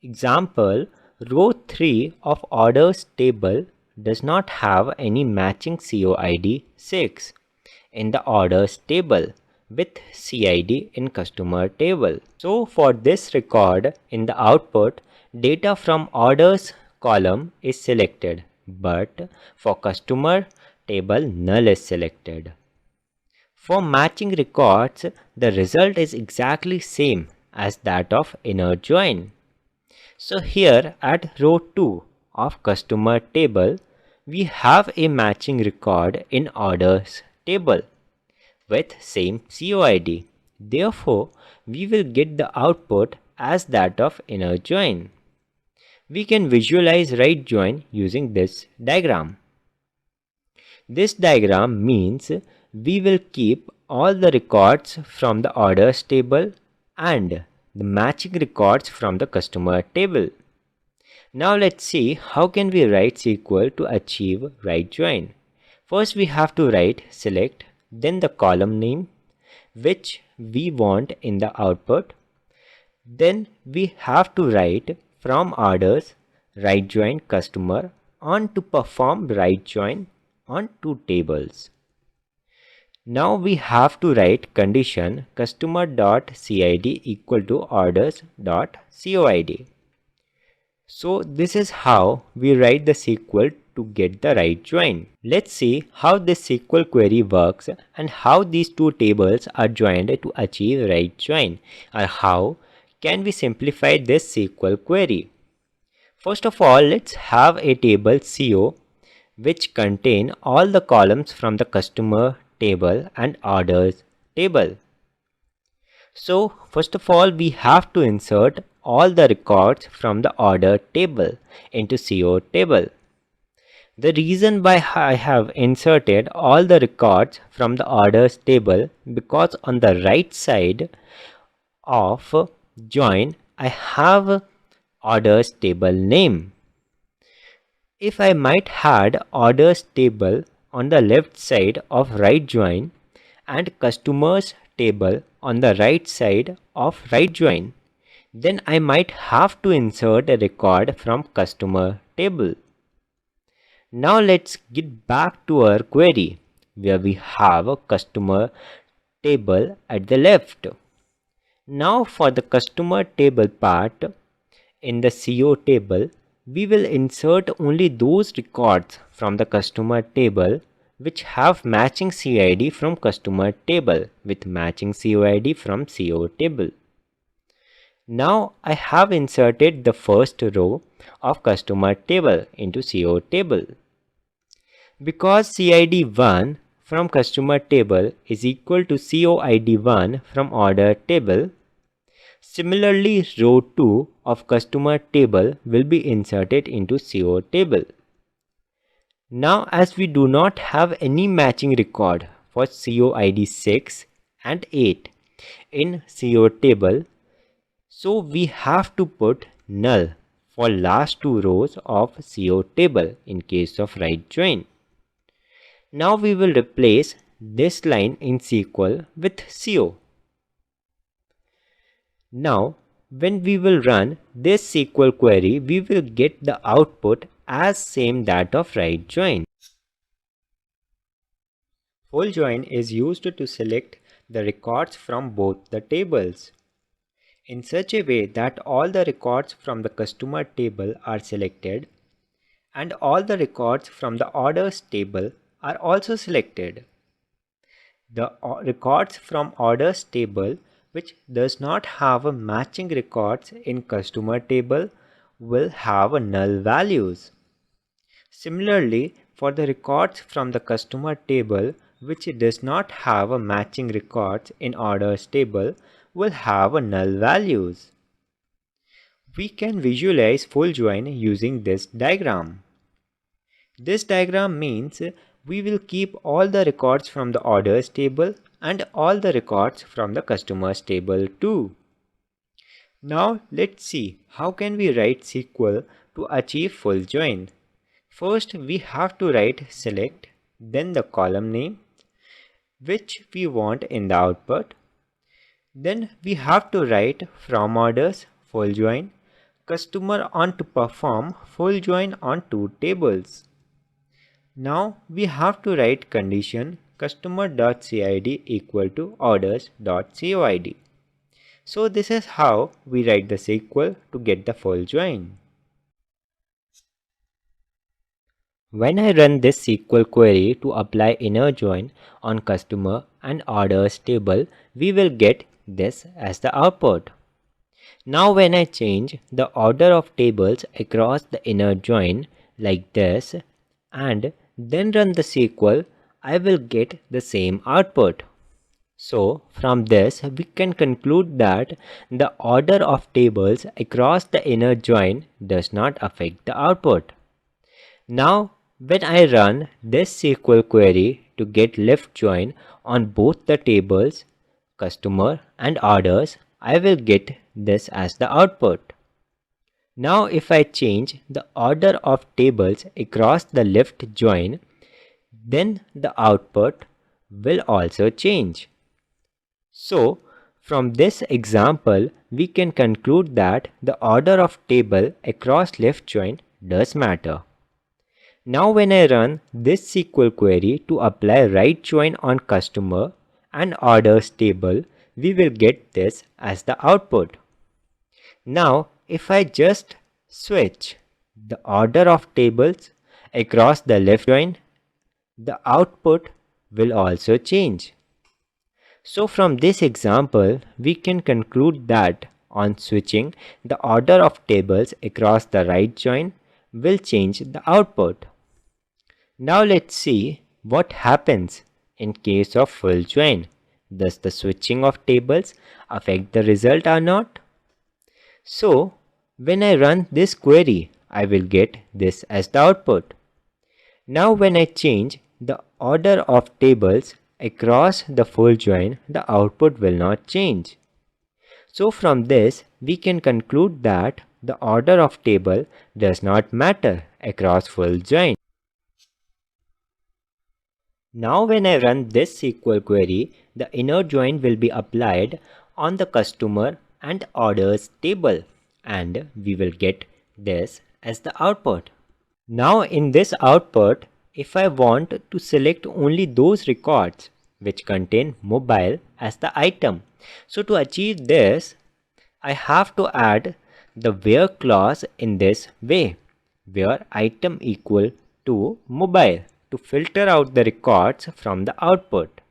example, row 3 of orders table does not have any matching COID 6 in the orders table with CID in customer table. So for this record in the output, data from orders column is selected, but for customer table null is selected. For matching records, the result is exactly same as that of inner join. So here at row 2 of customer table, we have a matching record in orders table with same COID. Therefore, we will get the output as that of inner join. We can visualize right join using this diagram. This diagram means we will keep all the records from the orders table and the matching records from the customer table. Now let's see how can we write SQL to achieve right join. First we have to write select, then the column name which we want in the output. Then we have to write from orders right join customer on to perform right join on two tables. Now we have to write condition customer.cid equal to orders.coid. So this is how we write the SQL to get the right join. Let's see how this SQL query works and how these two tables are joined to achieve right join, or how can we simplify this SQL query. First of all, let's have a table CO which contain all the columns from the customer table and orders table. So first of all, we have to insert all the records from the order table into CO table. The reason why I have inserted all the records from the orders table, because on the right side of join I have orders table name. If I might had orders table on the left side of right join and customers table on the right side of right join, then I might have to insert a record from customer table. Now let's get back to our query where we have a customer table at the left. Now for the customer table part, in the CO table, we will insert only those records from the customer table which have matching CID from customer table with matching COID from CO table. Now I have inserted the first row of customer table into CO table. Because CID1 from customer table is equal to COID1 from order table, similarly row 2 of customer table will be inserted into CO table. Now as we do not have any matching record for COID 6 and 8 in CO table, so we have to put null for last two rows of CO table in case of right join. Now we will replace this line in SQL with CO. Now when we will run this SQL query, we will get the output as same that of right join. Full join is used to select the records from both the tables in such a way that all the records from the customer table are selected and all the records from the orders table are also selected. The records from orders table which does not have a matching records in customer table will have a null values. Similarly, for the records from the customer table which does not have a matching records in orders table will have a null values. We can visualize full join using this diagram. This diagram means we will keep all the records from the orders table and all the records from the customers table too. Now let's see how can we write SQL to achieve full join. First we have to write select, then the column name which we want in the output. Then we have to write from orders full join customer on to perform full join on two tables. Now we have to write condition customer.cid equal to orders.coid. So this is how we write the SQL to get the full join. When I run this SQL query to apply inner join on customer and orders table, we will get this as the output. Now when I change the order of tables across the inner join like this and then run the SQL, I will get the same output. So from this we can conclude that the order of tables across the inner join does not affect the output. Now when I run this SQL query to get left join on both the tables, customer and orders, I will get this as the output. Now if I change the order of tables across the left join, then the output will also change. So from this example, we can conclude that the order of table across left join does matter. Now when I run this SQL query to apply right join on customer and orders table, we will get this as the output. Now if I just switch the order of tables across the left join, the output will also change. So from this example, we can conclude that on switching the order of tables across the right join will change the output. Now let's see what happens in case of full join. Does the switching of tables affect the result or not? So when I run this query, I will get this as the output. Now when I change the order of tables across the full join, the output will not change. So from this, we can conclude that the order of table does not matter across full join. Now when I run this SQL query, the inner join will be applied on the customer and orders table and we will get this as the output. Now in this output, if I want to select only those records which contain mobile as the item. So to achieve this, I have to add the where clause in this way, where item equal to mobile, to filter out the records from the output.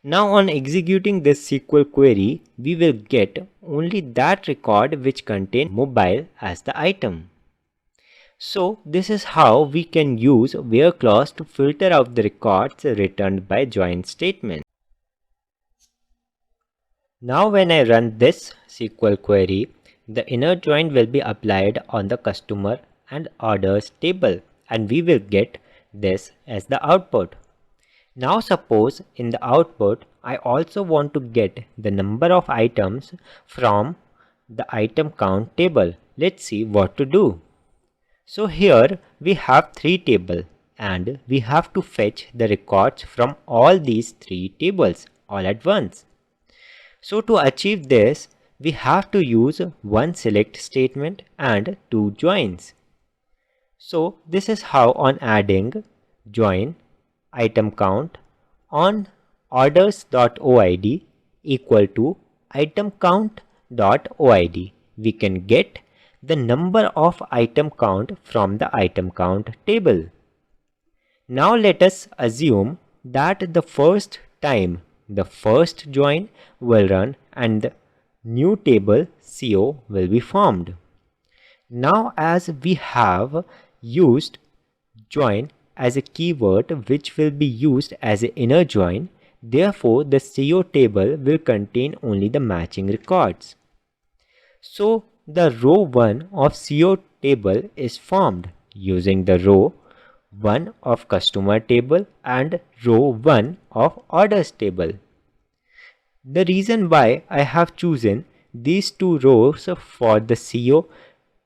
Now on executing this SQL query, we will get only that record which contains mobile as the item. So this is how we can use where clause to filter out the records returned by join statement. Now when I run this SQL query, the inner join will be applied on the customer and orders table, and we will get this as the output. Now suppose in the output I also want to get the number of items from the item count table. Let's see what to do. So here we have 3 tables and we have to fetch the records from all these 3 tables all at once. So to achieve this, we have to use one select statement and 2 joins. So this is how on adding join item count on orders.oid equal to item count.oid, we can get the number of item count from the item count table. Now let us assume that the first time the first join will run and the new table CO will be formed. Now as we have used join as a keyword which will be used as an inner join, therefore the CO table will contain only the matching records. So the row 1 of CO table is formed using the row 1 of customer table and row 1 of orders table. The reason why I have chosen these 2 rows for the CO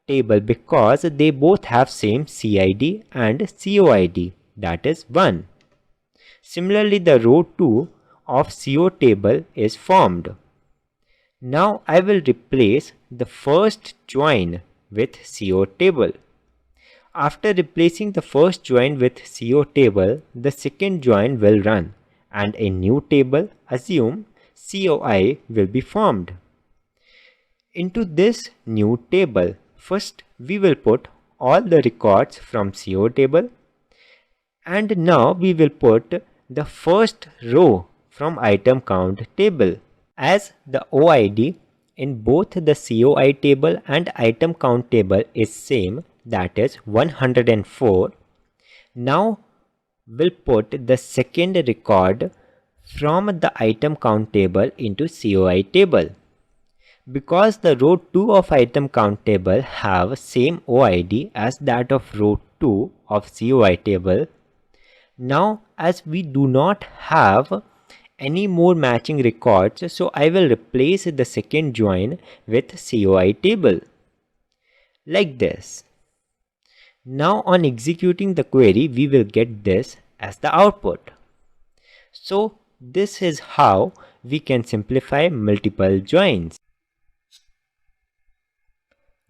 table because they both have same CID and COID, that is 1. Similarly, the row 2 of CO table is formed. Now I will replace the first join with CO table. After replacing the first join with CO table, the second join will run and a new table, assume COI, will be formed. Into this new table, first we will put all the records from CO table, and now we will put the first row from item count table. As the OID in both the COI table and item count table is same, that is 104, now we'll put the second record from the item count table into COI table. Because the row 2 of item count table have same OID as that of row 2 of COI table, now as we do not have any more matching records, so I will replace the second join with COI table like this. Now on executing the query, we will get this as the output. So this is how we can simplify multiple joins.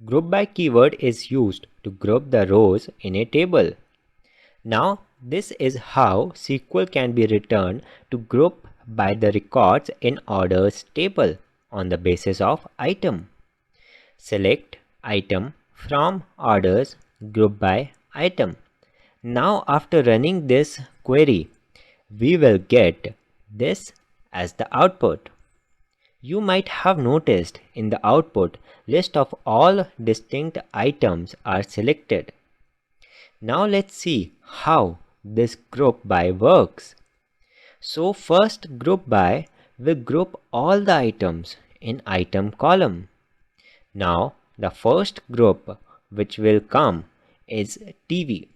Group by keyword is used to group the rows in a table. Now this is how SQL can be returned to group by the records in orders table on the basis of item. Select item from orders, group by item. Now after running this query, we will get this as the output. You might have noticed in the output, list of all distinct items are selected. Now let's see how this group by works. So first group by will group all the items in item column. Now the first group which will come is TV,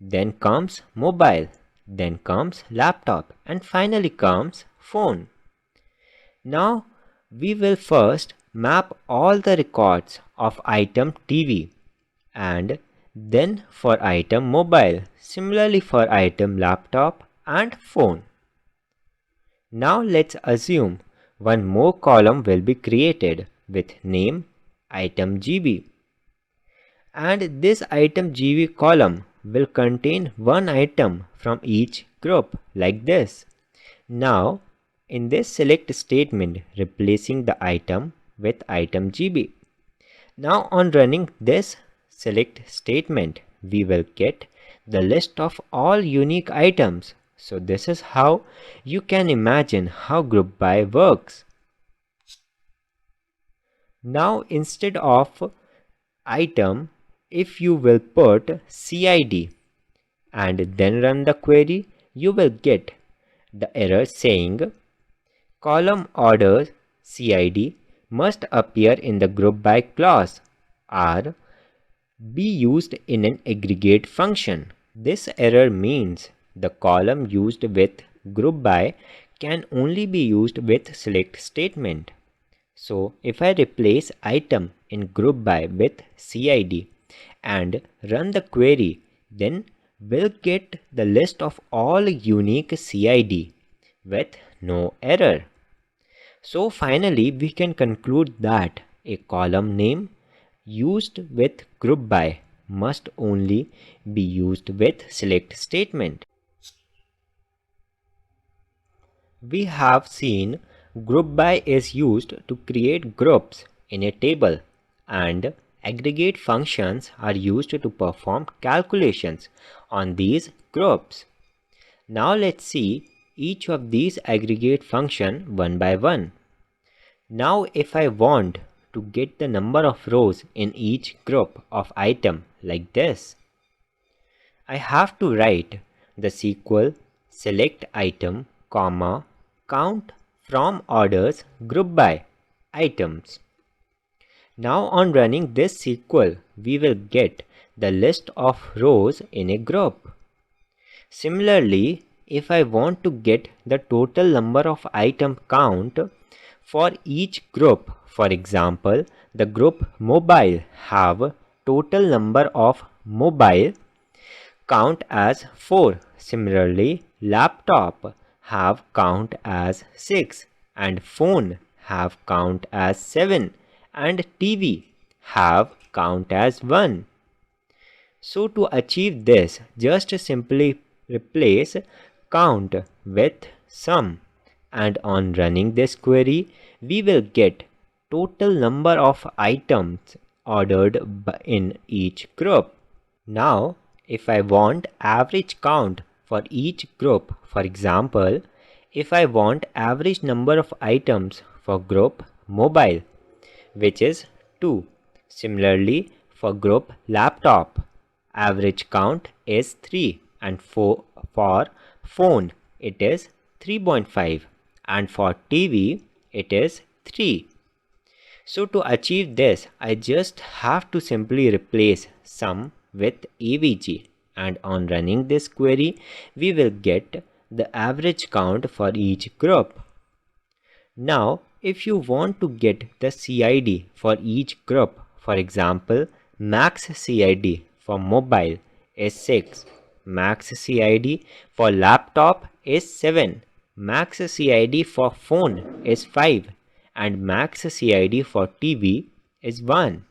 then comes mobile, then comes laptop, and finally comes phone. Now we will first map all the records of item TV and then for item mobile, similarly for item laptop and phone. Now let's assume one more column will be created with name item GB, and this item GB column will contain one item from each group like this. Now, in this select statement, replacing the item with item GB. Now on running this select statement, we will get the list of all unique items. So this is how you can imagine how group by works. Now instead of item, if you will put CID and then run the query, you will get the error saying column orders CID must appear in the group by clause or be used in an aggregate function. This error means the column used with group by can only be used with select statement. So if I replace item in group by with CID and run the query, then we'll get the list of all unique CID with no error. So finally we can conclude that a column name used with group by must only be used with select statement. We have seen group by is used to create groups in a table and aggregate functions are used to perform calculations on these groups. Now let's see each of these aggregate functions one by one. Now if I want to get the number of rows in each group of item like this, I have to write the SQL select item, comma, count from orders group by items. Now on running this SQL, we will get the list of rows in a group. Similarly, if I want to get the total number of item count for each group, for example, the group mobile have total number of mobile count as 4. Similarly, laptop have count as 6 and phone have count as 7 and TV have count as 1. So to achieve this, just simply replace count with sum and on running this query, we will get total number of items ordered in each group. Now, if I want average count for each group, for example, if I want average number of items for group mobile, which is 2. Similarly, for group laptop, average count is 3 and for phone it is 3.5 and for TV it is 3. So to achieve this, I just have to simply replace sum with avg and on running this query, we will get the average count for each group. Now, if you want to get the CID for each group, for example, max CID for mobile is 6, max CID for laptop is 7, max CID for phone is 5 and max CID for TV is 1.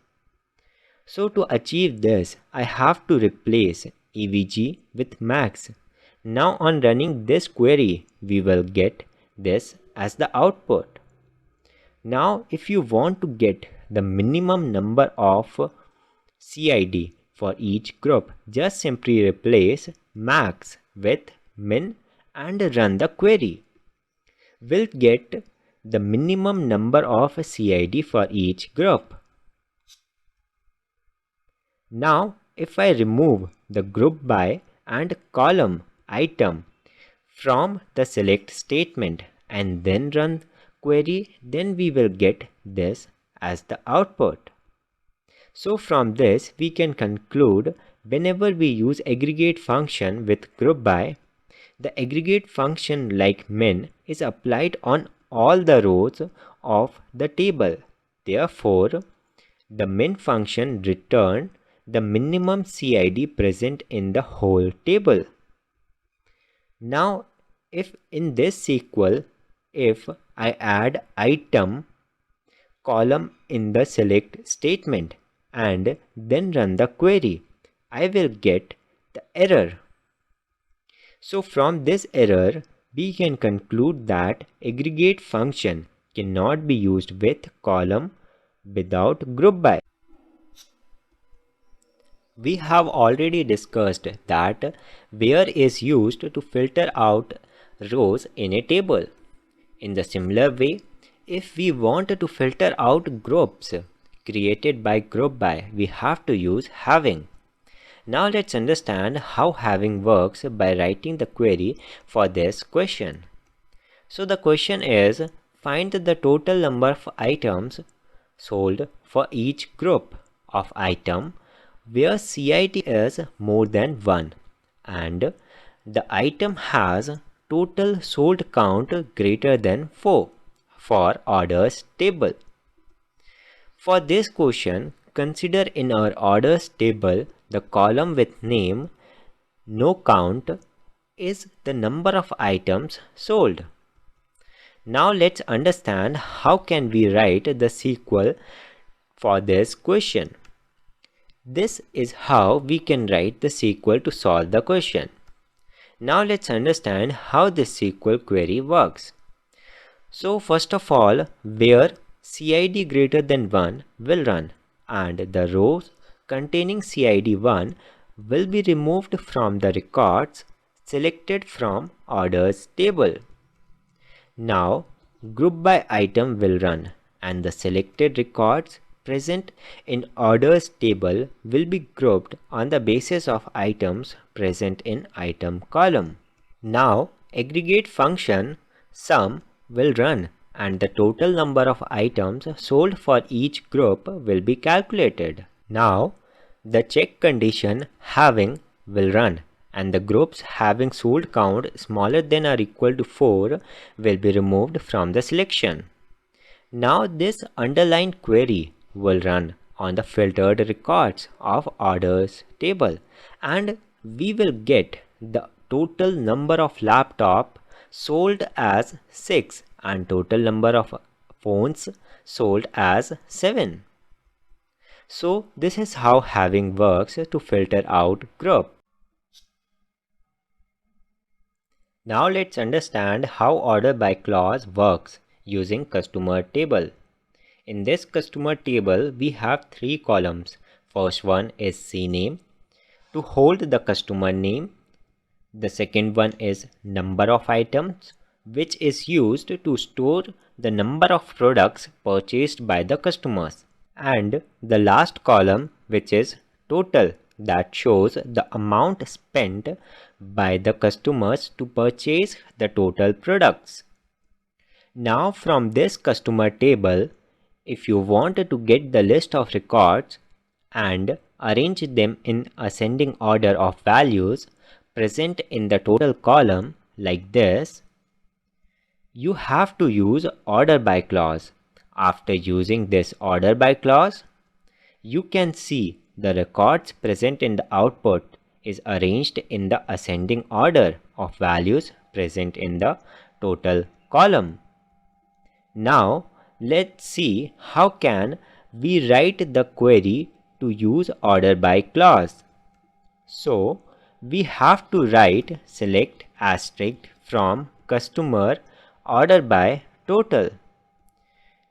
So to achieve this, I have to replace avg with max. Now on running this query, we will get this as the output. Now if you want to get the minimum number of CID for each group, just simply replace max with min and run the query. We'll get the minimum number of CID for each group. Now if I remove the group by and column item from the select statement and then run query, then we will get this as the output. So from this we can conclude whenever we use aggregate function with group by, the aggregate function like min is applied on all the rows of the table. Therefore, the min function returns the minimum CID present in the whole table. Now, if in this SQL, if I add item column in the select statement and then run the query, I will get the error. So from this error, we can conclude that aggregate function cannot be used with column without group by. We have already discussed that where is used to filter out rows in a table. In the similar way, if we want to filter out groups created by group by, we have to use having. Now let's understand how having works by writing the query for this question. So the question is, find the total number of items sold for each group of item where CID is more than 1 and the item has total sold count greater than 4 for orders table. For this question, consider in our orders table the column with name no count is the number of items sold. Now let's understand how can we write the SQL for this question. This is how we can write the SQL to solve the question. Now let's understand how this SQL query works. So first of all, where CID greater than 1 will run and the rows containing CID 1 will be removed from the records selected from orders table. Now group by item will run and the selected records present in orders table will be grouped on the basis of items present in item column. Now aggregate function sum will run and the total number of items sold for each group will be calculated. Now the check condition having will run and the groups having sold count smaller than or equal to 4 will be removed from the selection. Now this underlined query will run on the filtered records of orders table and we will get the total number of laptop sold as 6 and total number of phones sold as 7. So this is how having works to filter out group. Now let's understand how order by clause works using customer table. In this customer table, we have 3 columns. First one is CNAME to hold the customer name. The second one is number of items, which is used to store the number of products purchased by the customers. And the last column, which is total, that shows the amount spent by the customers to purchase the total products. Now from this customer table, if you want to get the list of records and arrange them in ascending order of values present in the total column like this, you have to use order by clause. After using this order by clause, you can see the records present in the output is arranged in the ascending order of values present in the total column. Now let's see how can we write the query to use order by clause. So we have to write select asterisk from customer order by total.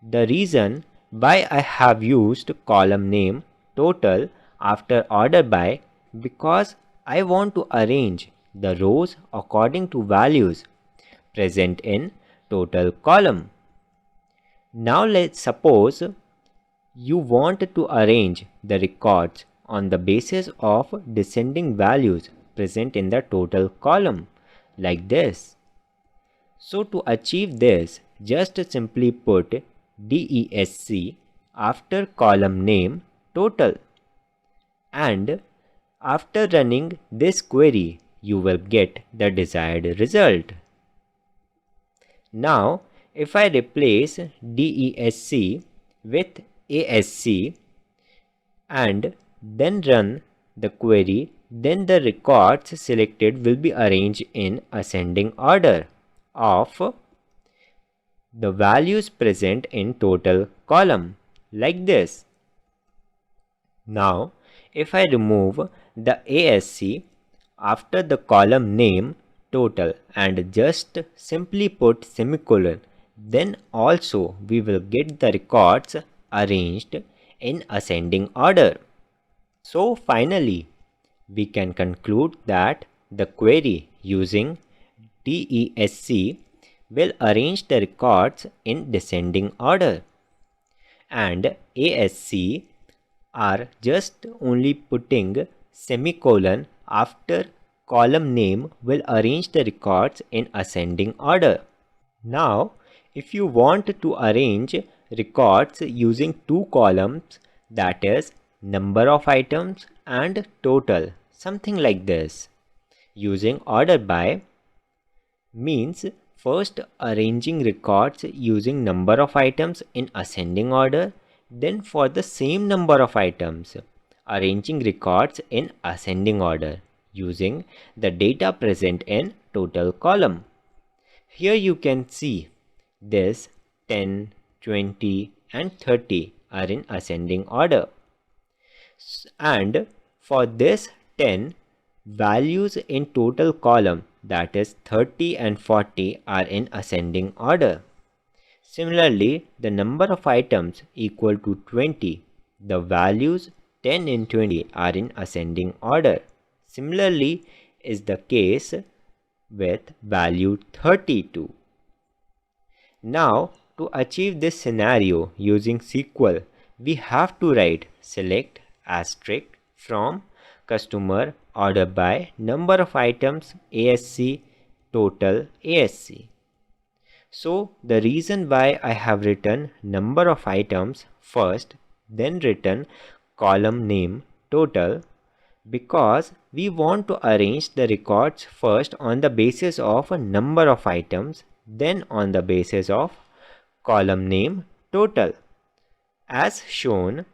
The reason why I have used column name total after order by because I want to arrange the rows according to values present in total column. Now let's suppose you want to arrange the records on the basis of descending values present in the total column like this. So to achieve this, just simply put DESC after column name total and after running this query you will get the desired result. Now if I replace DESC with ASC and then run the query, then the records selected will be arranged in ascending order of the values present in total column like this. Now if I remove the ASC after the column name total and just simply put semicolon, then also we will get the records arranged in ascending order. So finally, we can conclude that the query using DESC will arrange the records in descending order, and ASC are just only putting semicolon after column name will arrange the records in ascending order. Now, if you want to arrange records using two columns, that is number of items and total, something like this, using order by means first arranging records using number of items in ascending order, then for the same number of items, arranging records in ascending order using the data present in total column. Here you can see this 10, 20 and 30 are in ascending order. And for this 10, values in total column, that is 30 and 40, are in ascending order. Similarly, the number of items equal to 20, the values 10 and 20 are in ascending order. Similarly is the case with value 32. Now, to achieve this scenario using SQL, we have to write select asterisk from customer order by number of items ASC total ASC. So the reason why I have written number of items first, then written column name total, because we want to arrange the records first on the basis of a number of items, then on the basis of column name total, as shown.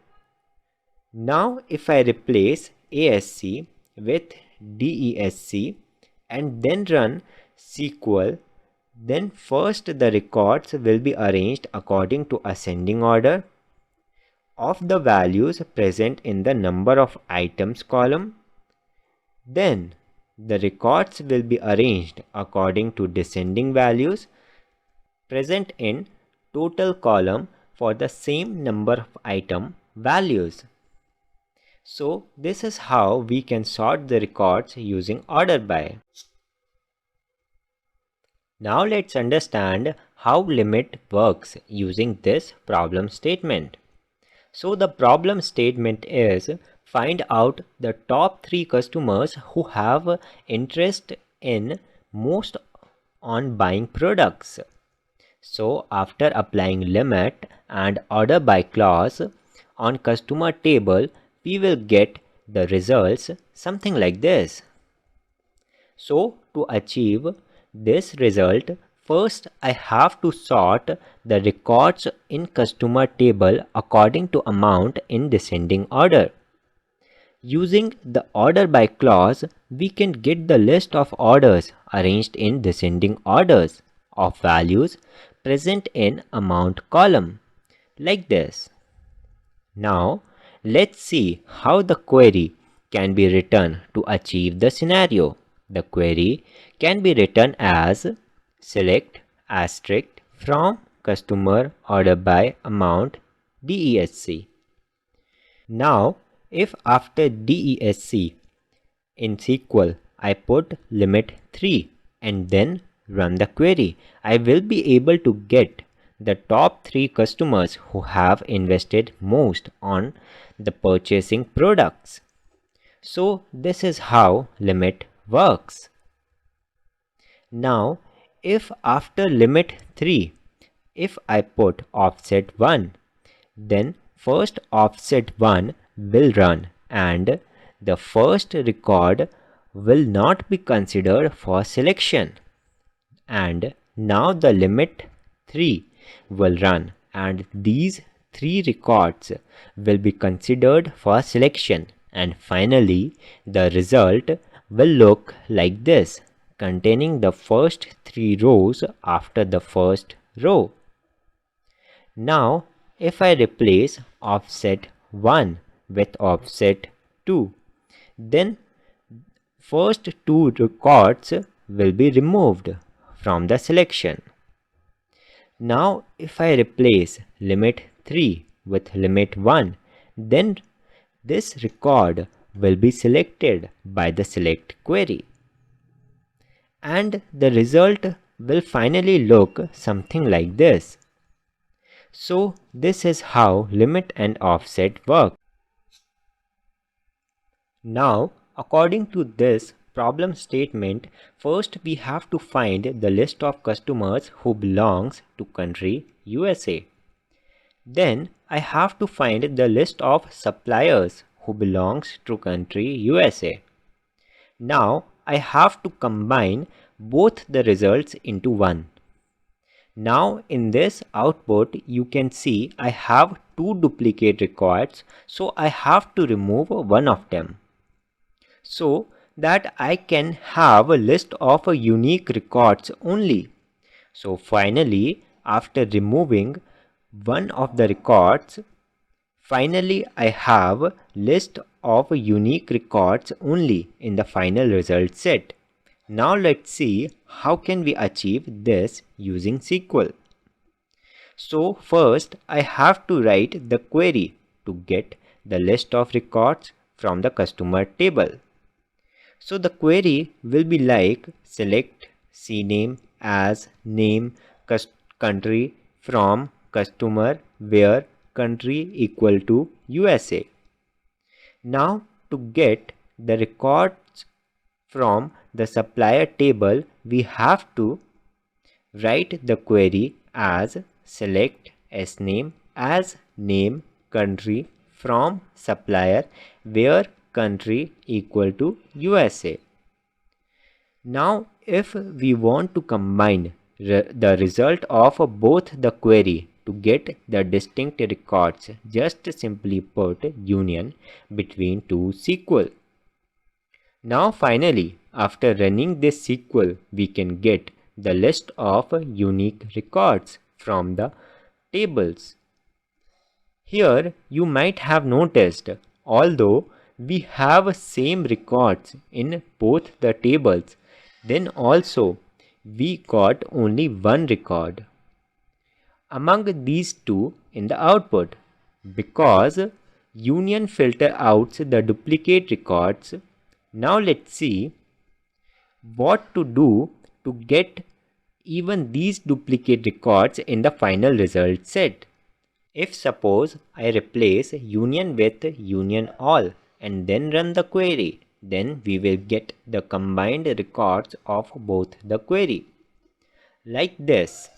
Now if I replace ASC with DESC and then run SQL, then first the records will be arranged according to ascending order of the values present in the number of items column. Then the records will be arranged according to descending values present in total column for the same number of item values. So this is how we can sort the records using order by. Now let's understand how limit works using this problem statement. So the problem statement is find out the top 3 customers who have interest in most on buying products. So after applying limit and order by clause on customer table, we will get the results something like this. So to achieve this result, first I have to sort the records in customer table according to amount in descending order. Using the order by clause, we can get the list of orders arranged in descending orders of values present in amount column, like this. Now let's see how the query can be written to achieve the scenario. The query can be written as select asterisk from customer order by amount DESC. Now if after DESC in SQL I put limit 3 and then run the query, I will be able to get the top 3 customers who have invested most on the purchasing products. So this is how limit works. Now if after limit 3, if I put offset 1, then first offset 1 will run and the first record will not be considered for selection. And now the limit 3 will run and these 3 records will be considered for selection, and finally the result will look like this, containing the first 3 rows after the first row. Now if I replace offset 1 with offset 2, then first 2 records will be removed from the selection. Now if I replace limit 3 with limit 1, then this record will be selected by the select query. And the result will finally look something like this. So this is how limit and offset work. Now, according to this problem statement, first we have to find the list of customers who belongs to country USA. Then I have to find the list of suppliers who belongs to country USA. Now I have to combine both the results into one. Now in this output you can see I have two duplicate records, so I have to remove one of them, so that I can have a list of unique records only. So finally, after removing one of the records, finally I have list of unique records only in the final result set. Now let's see how can we achieve this using SQL. So first I have to write the query to get the list of records from the customer table. So the query will be like select cname as name country from customer where country equal to USA. Now to get the records from the supplier table, we have to write the query as select sname as name country from supplier where country equal to USA. Now if we want to combine the result of both the query to get the distinct records, just simply put union between two SQL. Now finally, after running this SQL, we can get the list of unique records from the tables. Here you might have noticed, although we have same records in both the tables, then also we got only one record among these two in the output, because union filter out the duplicate records. Now let's see what to do to get even these duplicate records in the final result set. If suppose I replace union with union all and then run the query, then we will get the combined records of both the query. Like this,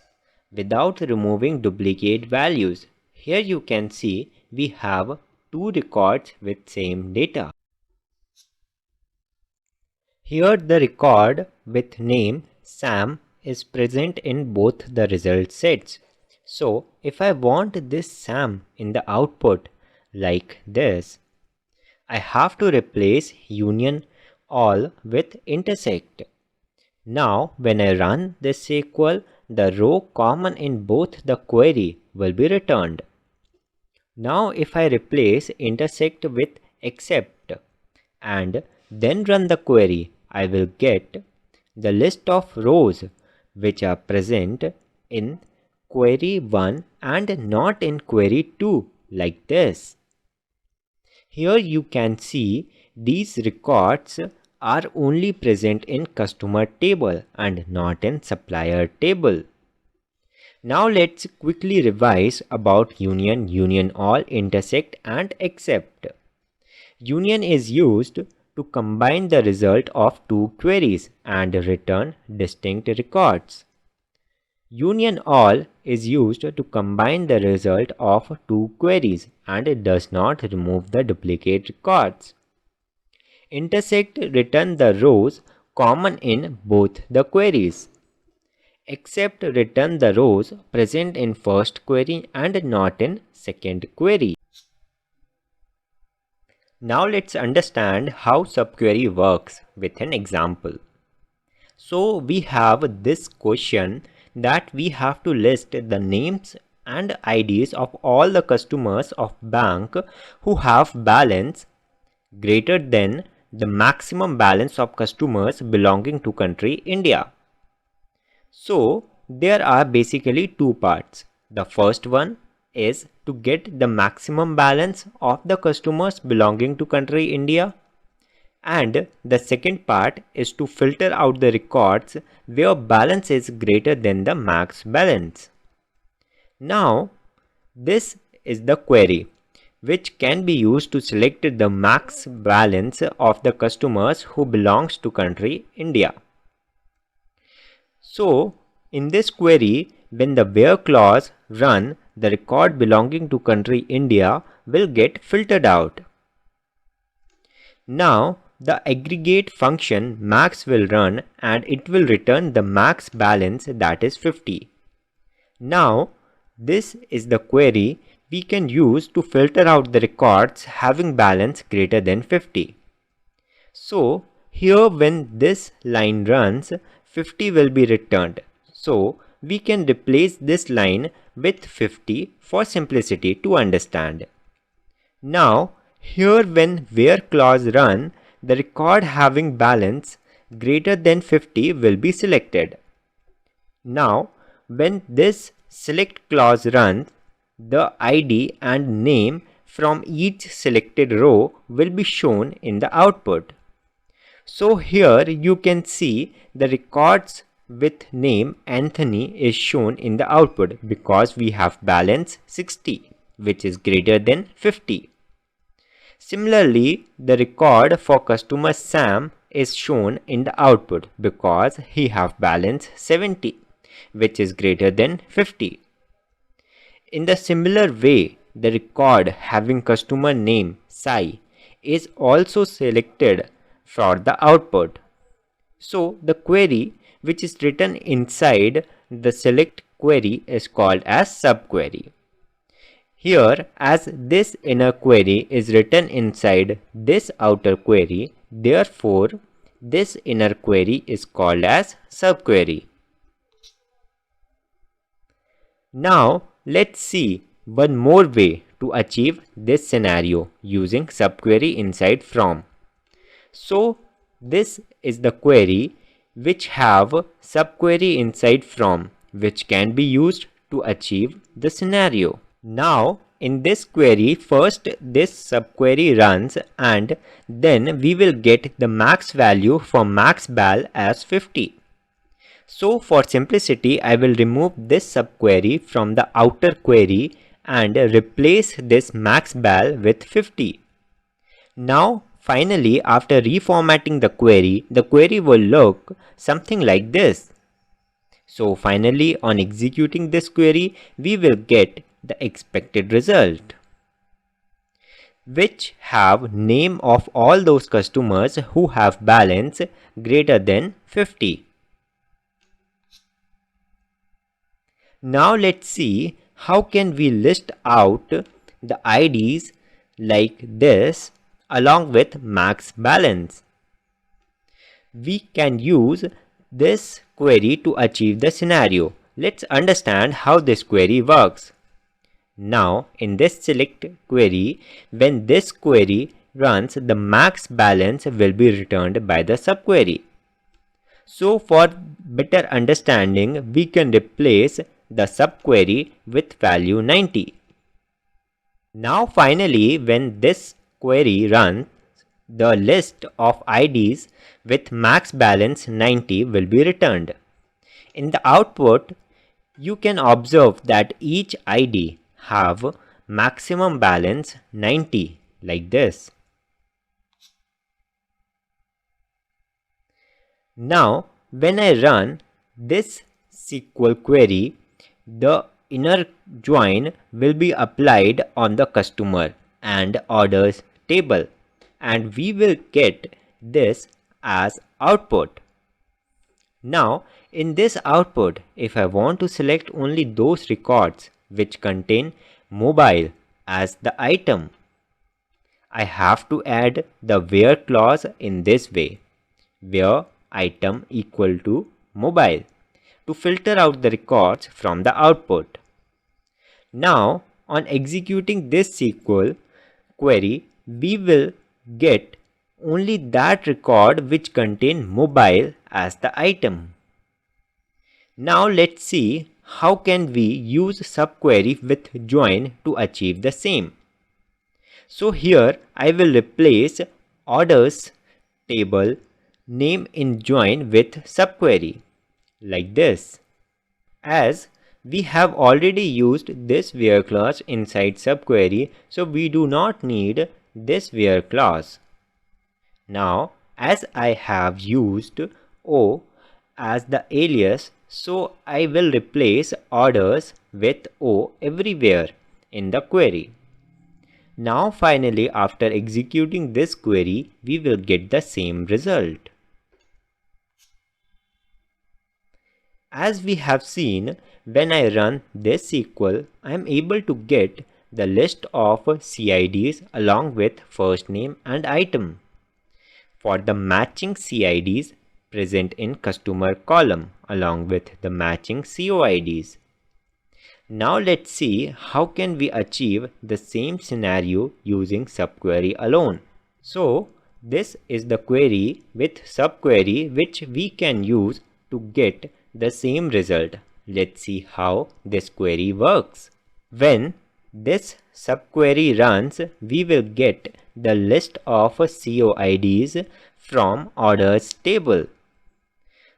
without removing duplicate values. Here you can see we have two records with same data. Here the record with name Sam is present in both the result sets. So if I want this Sam in the output like this, I have to replace union all with intersect. Now when I run this SQL, the row common in both the query will be returned. Now if I replace intersect with except and then run the query, I will get the list of rows which are present in query 1 and not in query 2, like this. Here you can see these records are only present in customer table and not in supplier table. Now let's quickly revise about union, union all, intersect and except. Union is used to combine the result of two queries and return distinct records. Union all is used to combine the result of two queries and it does not remove the duplicate records. Intersect return the rows common in both the queries. Except return the rows present in first query and not in second query. Now let's understand how subquery works with an example. So we have this question that we have to list the names and IDs of all the customers of bank who have balance greater than the maximum balance of customers belonging to country India. So there are basically two parts. The first one is to get the maximum balance of the customers belonging to country India, and the second part is to filter out the records where balance is greater than the max balance. Now this is the query which can be used to select the max balance of the customers who belongs to country India. So in this query, when the where clause run, the record belonging to country India will get filtered out. Now the aggregate function max will run and it will return the max balance, that is 50. Now this is the query we can use to filter out the records having balance greater than 50. So here when this line runs, 50 will be returned. So we can replace this line with 50 for simplicity to understand. Now here when where clause run, the record having balance greater than 50 will be selected. Now when this select clause runs, the ID and name from each selected row will be shown in the output. So here you can see the records with name Anthony is shown in the output because we have balance 60, which is greater than 50. Similarly, the record for customer Sam is shown in the output because he have balance 70, which is greater than 50. In the similar way, the record having customer name Sai is also selected for the output. So the query which is written inside the select query is called as subquery. Here, as this inner query is written inside this outer query, therefore this inner query is called as subquery. Now let's see one more way to achieve this scenario using subquery inside from. So this is the query which have subquery inside from, which can be used to achieve the scenario. Now in this query, first this subquery runs and then we will get the max value for max bal as 50. So for simplicity, I will remove this subquery from the outer query and replace this max bal with 50. Now finally, after reformatting the query will look something like this. So finally, on executing this query, we will get the expected result, which have name of all those customers who have balance greater than 50. Now let's see how can we list out the IDs like this along with max balance. We can use this query to achieve the scenario. Let's understand how this query works. Now in this select query, when this query runs, the max balance will be returned by the subquery. So for better understanding, we can replace the subquery with value 90. Now finally, when this query runs, the list of IDs with max balance 90 will be returned. In the output, you can observe that each ID have maximum balance 90 like this. Now when I run this SQL query, the inner join will be applied on the customer and orders table, and we will get this as output. Now in this output, if I want to select only those records which contain mobile as the item, I have to add the where clause in this way, where item equal to mobile, to filter out the records from the output. Now on executing this SQL query, we will get only that record which contain mobile as the item. Now let's see how can we use subquery with join to achieve the same. So here I will replace orders table name in join with subquery like this. As we have already used this where clause inside subquery, so we do not need this where clause. Now as I have used O as the alias, so I will replace orders with O everywhere in the query. Now finally, after executing this query, we will get the same result. As we have seen, when I run this SQL, I am able to get the list of CIDs along with first name and item for the matching CIDs present in customer column along with the matching COIDs. Now let's see how can we achieve the same scenario using subquery alone. So this is the query with subquery which we can use to get the same result. Let's see how this query works. When this subquery runs, we will get the list of COIDs from orders table.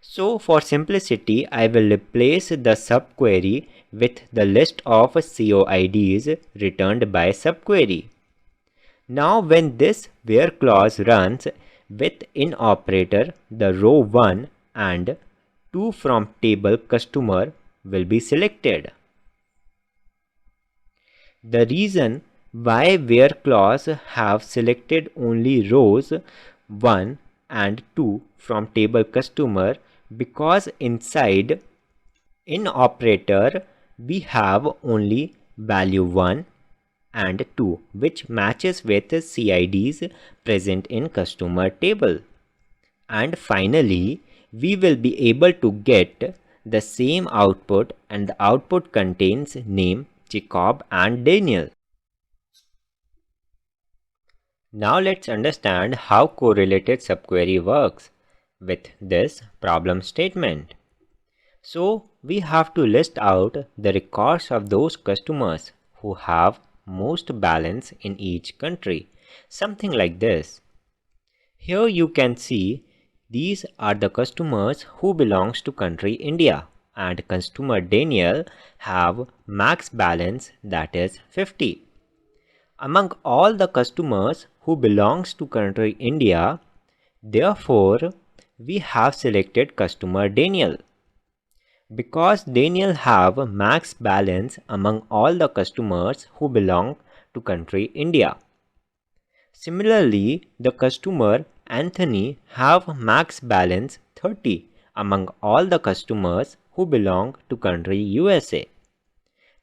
So for simplicity, I will replace the subquery with the list of COIDs returned by subquery. Now when this where clause runs with in operator, the row 1 and 2 from table customer will be selected. The reason why where clause have selected only rows 1 and 2 from table customer because inside in operator we have only value 1 and 2 which matches with CIDs present in customer table. And finally, we will be able to get the same output and the output contains name, Jacob and Daniel. Now let's understand how correlated subquery works with this problem statement. So we have to list out the records of those customers who have most balance in each country, something like this. Here you can see these are the customers who belongs to country India and customer Daniel have max balance that is 50. Among all the customers who belongs to country India, therefore we have selected customer Daniel. Because Daniel have max balance among all the customers who belong to country India. Similarly, the customer Anthony have max balance 30 among all the customers who belong to country USA.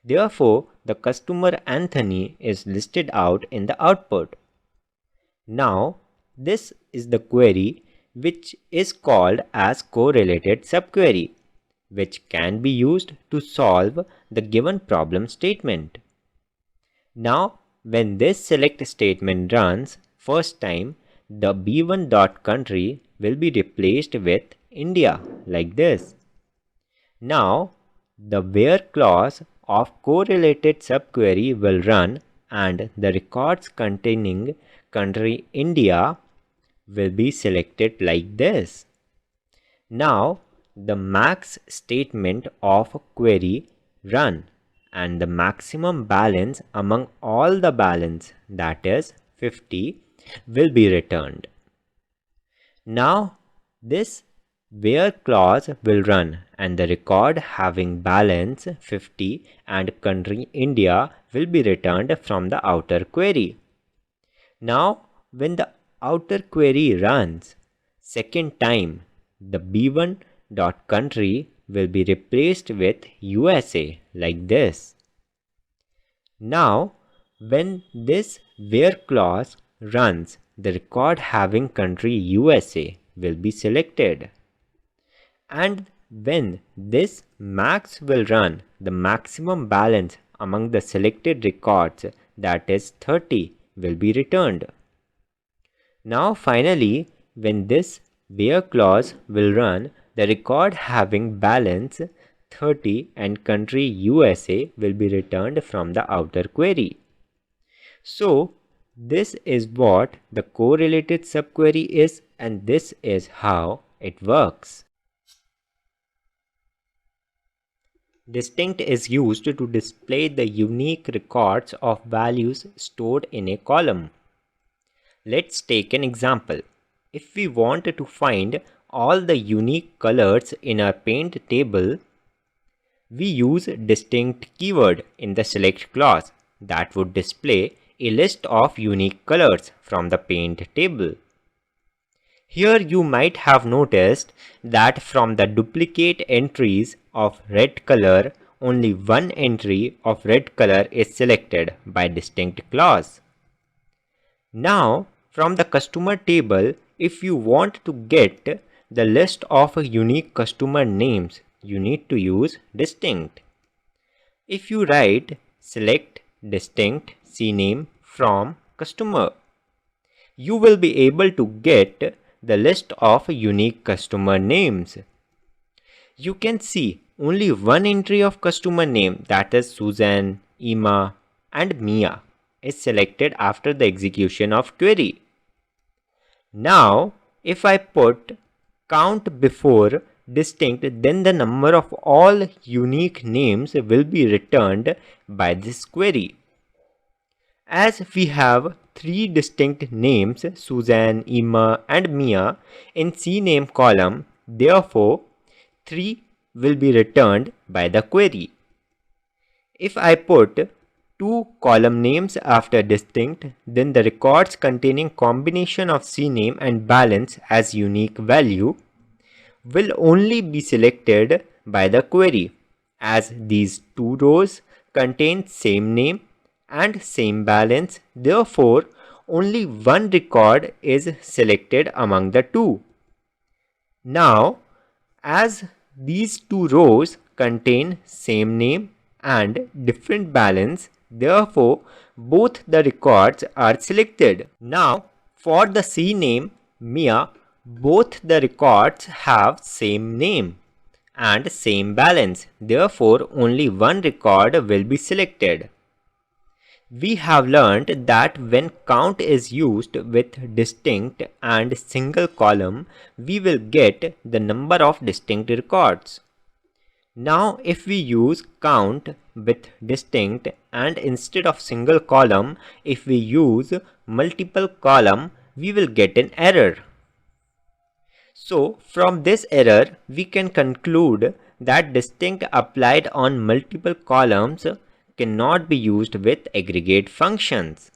Therefore, the customer Anthony is listed out in the output. Now, this is the query which is called as correlated subquery, which can be used to solve the given problem statement. Now, when this select statement runs first time, the b1.country will be replaced with India like this. Now, the where clause of correlated subquery will run and the records containing country India will be selected like this. Now, the max statement of a query run and the maximum balance among all the balance that is 50 will be returned. Now this where clause will run and the record having balance 50 and country India will be returned from the outer query. Now when the outer query runs second time, the b1.country will be replaced with USA like this. Now when this where clause runs, the record having country USA will be selected. And when this max will run, the maximum balance among the selected records that is 30 will be returned. Now finally, when this where clause will run, the record having balance 30 and country USA will be returned from the outer query. So this is what the correlated subquery is, and this is how it works. Distinct is used to display the unique records of values stored in a column. Let's take an example. If we want to find all the unique colors in our paint table, we use distinct keyword in the select clause that would display a list of unique colors from the paint table. Here you might have noticed that from the duplicate entries of red color, only one entry of red color is selected by distinct clause. Now, from the customer table, if you want to get the list of unique customer names, you need to use distinct. If you write select distinct CNAME from customer, you will be able to get the list of unique customer names. You can see only one entry of customer name, that is Susan, Emma and Mia, is selected after the execution of query. Now if I put count before distinct, then the number of all unique names will be returned by this query. As we have three distinct names, Susan, Emma and Mia, in CNAME column, therefore 3 will be returned by the query. If I put 2 column names after distinct, then the records containing combination of CNAME and balance as unique value will only be selected by the query, as these 2 rows contain same name and same balance. Therefore, only one record is selected among the two. Now, as these 2 rows contain same name and different balance, therefore both the records are selected. Now, for the CNAME Mia, both the records have same name and same balance. Therefore, only one record will be selected. We have learned that when count is used with distinct and single column, we will get the number of distinct records. Now if we use count with distinct and instead of single column, if we use multiple column, we will get an error. So from this error, we can conclude that distinct applied on multiple columns cannot be used with aggregate functions.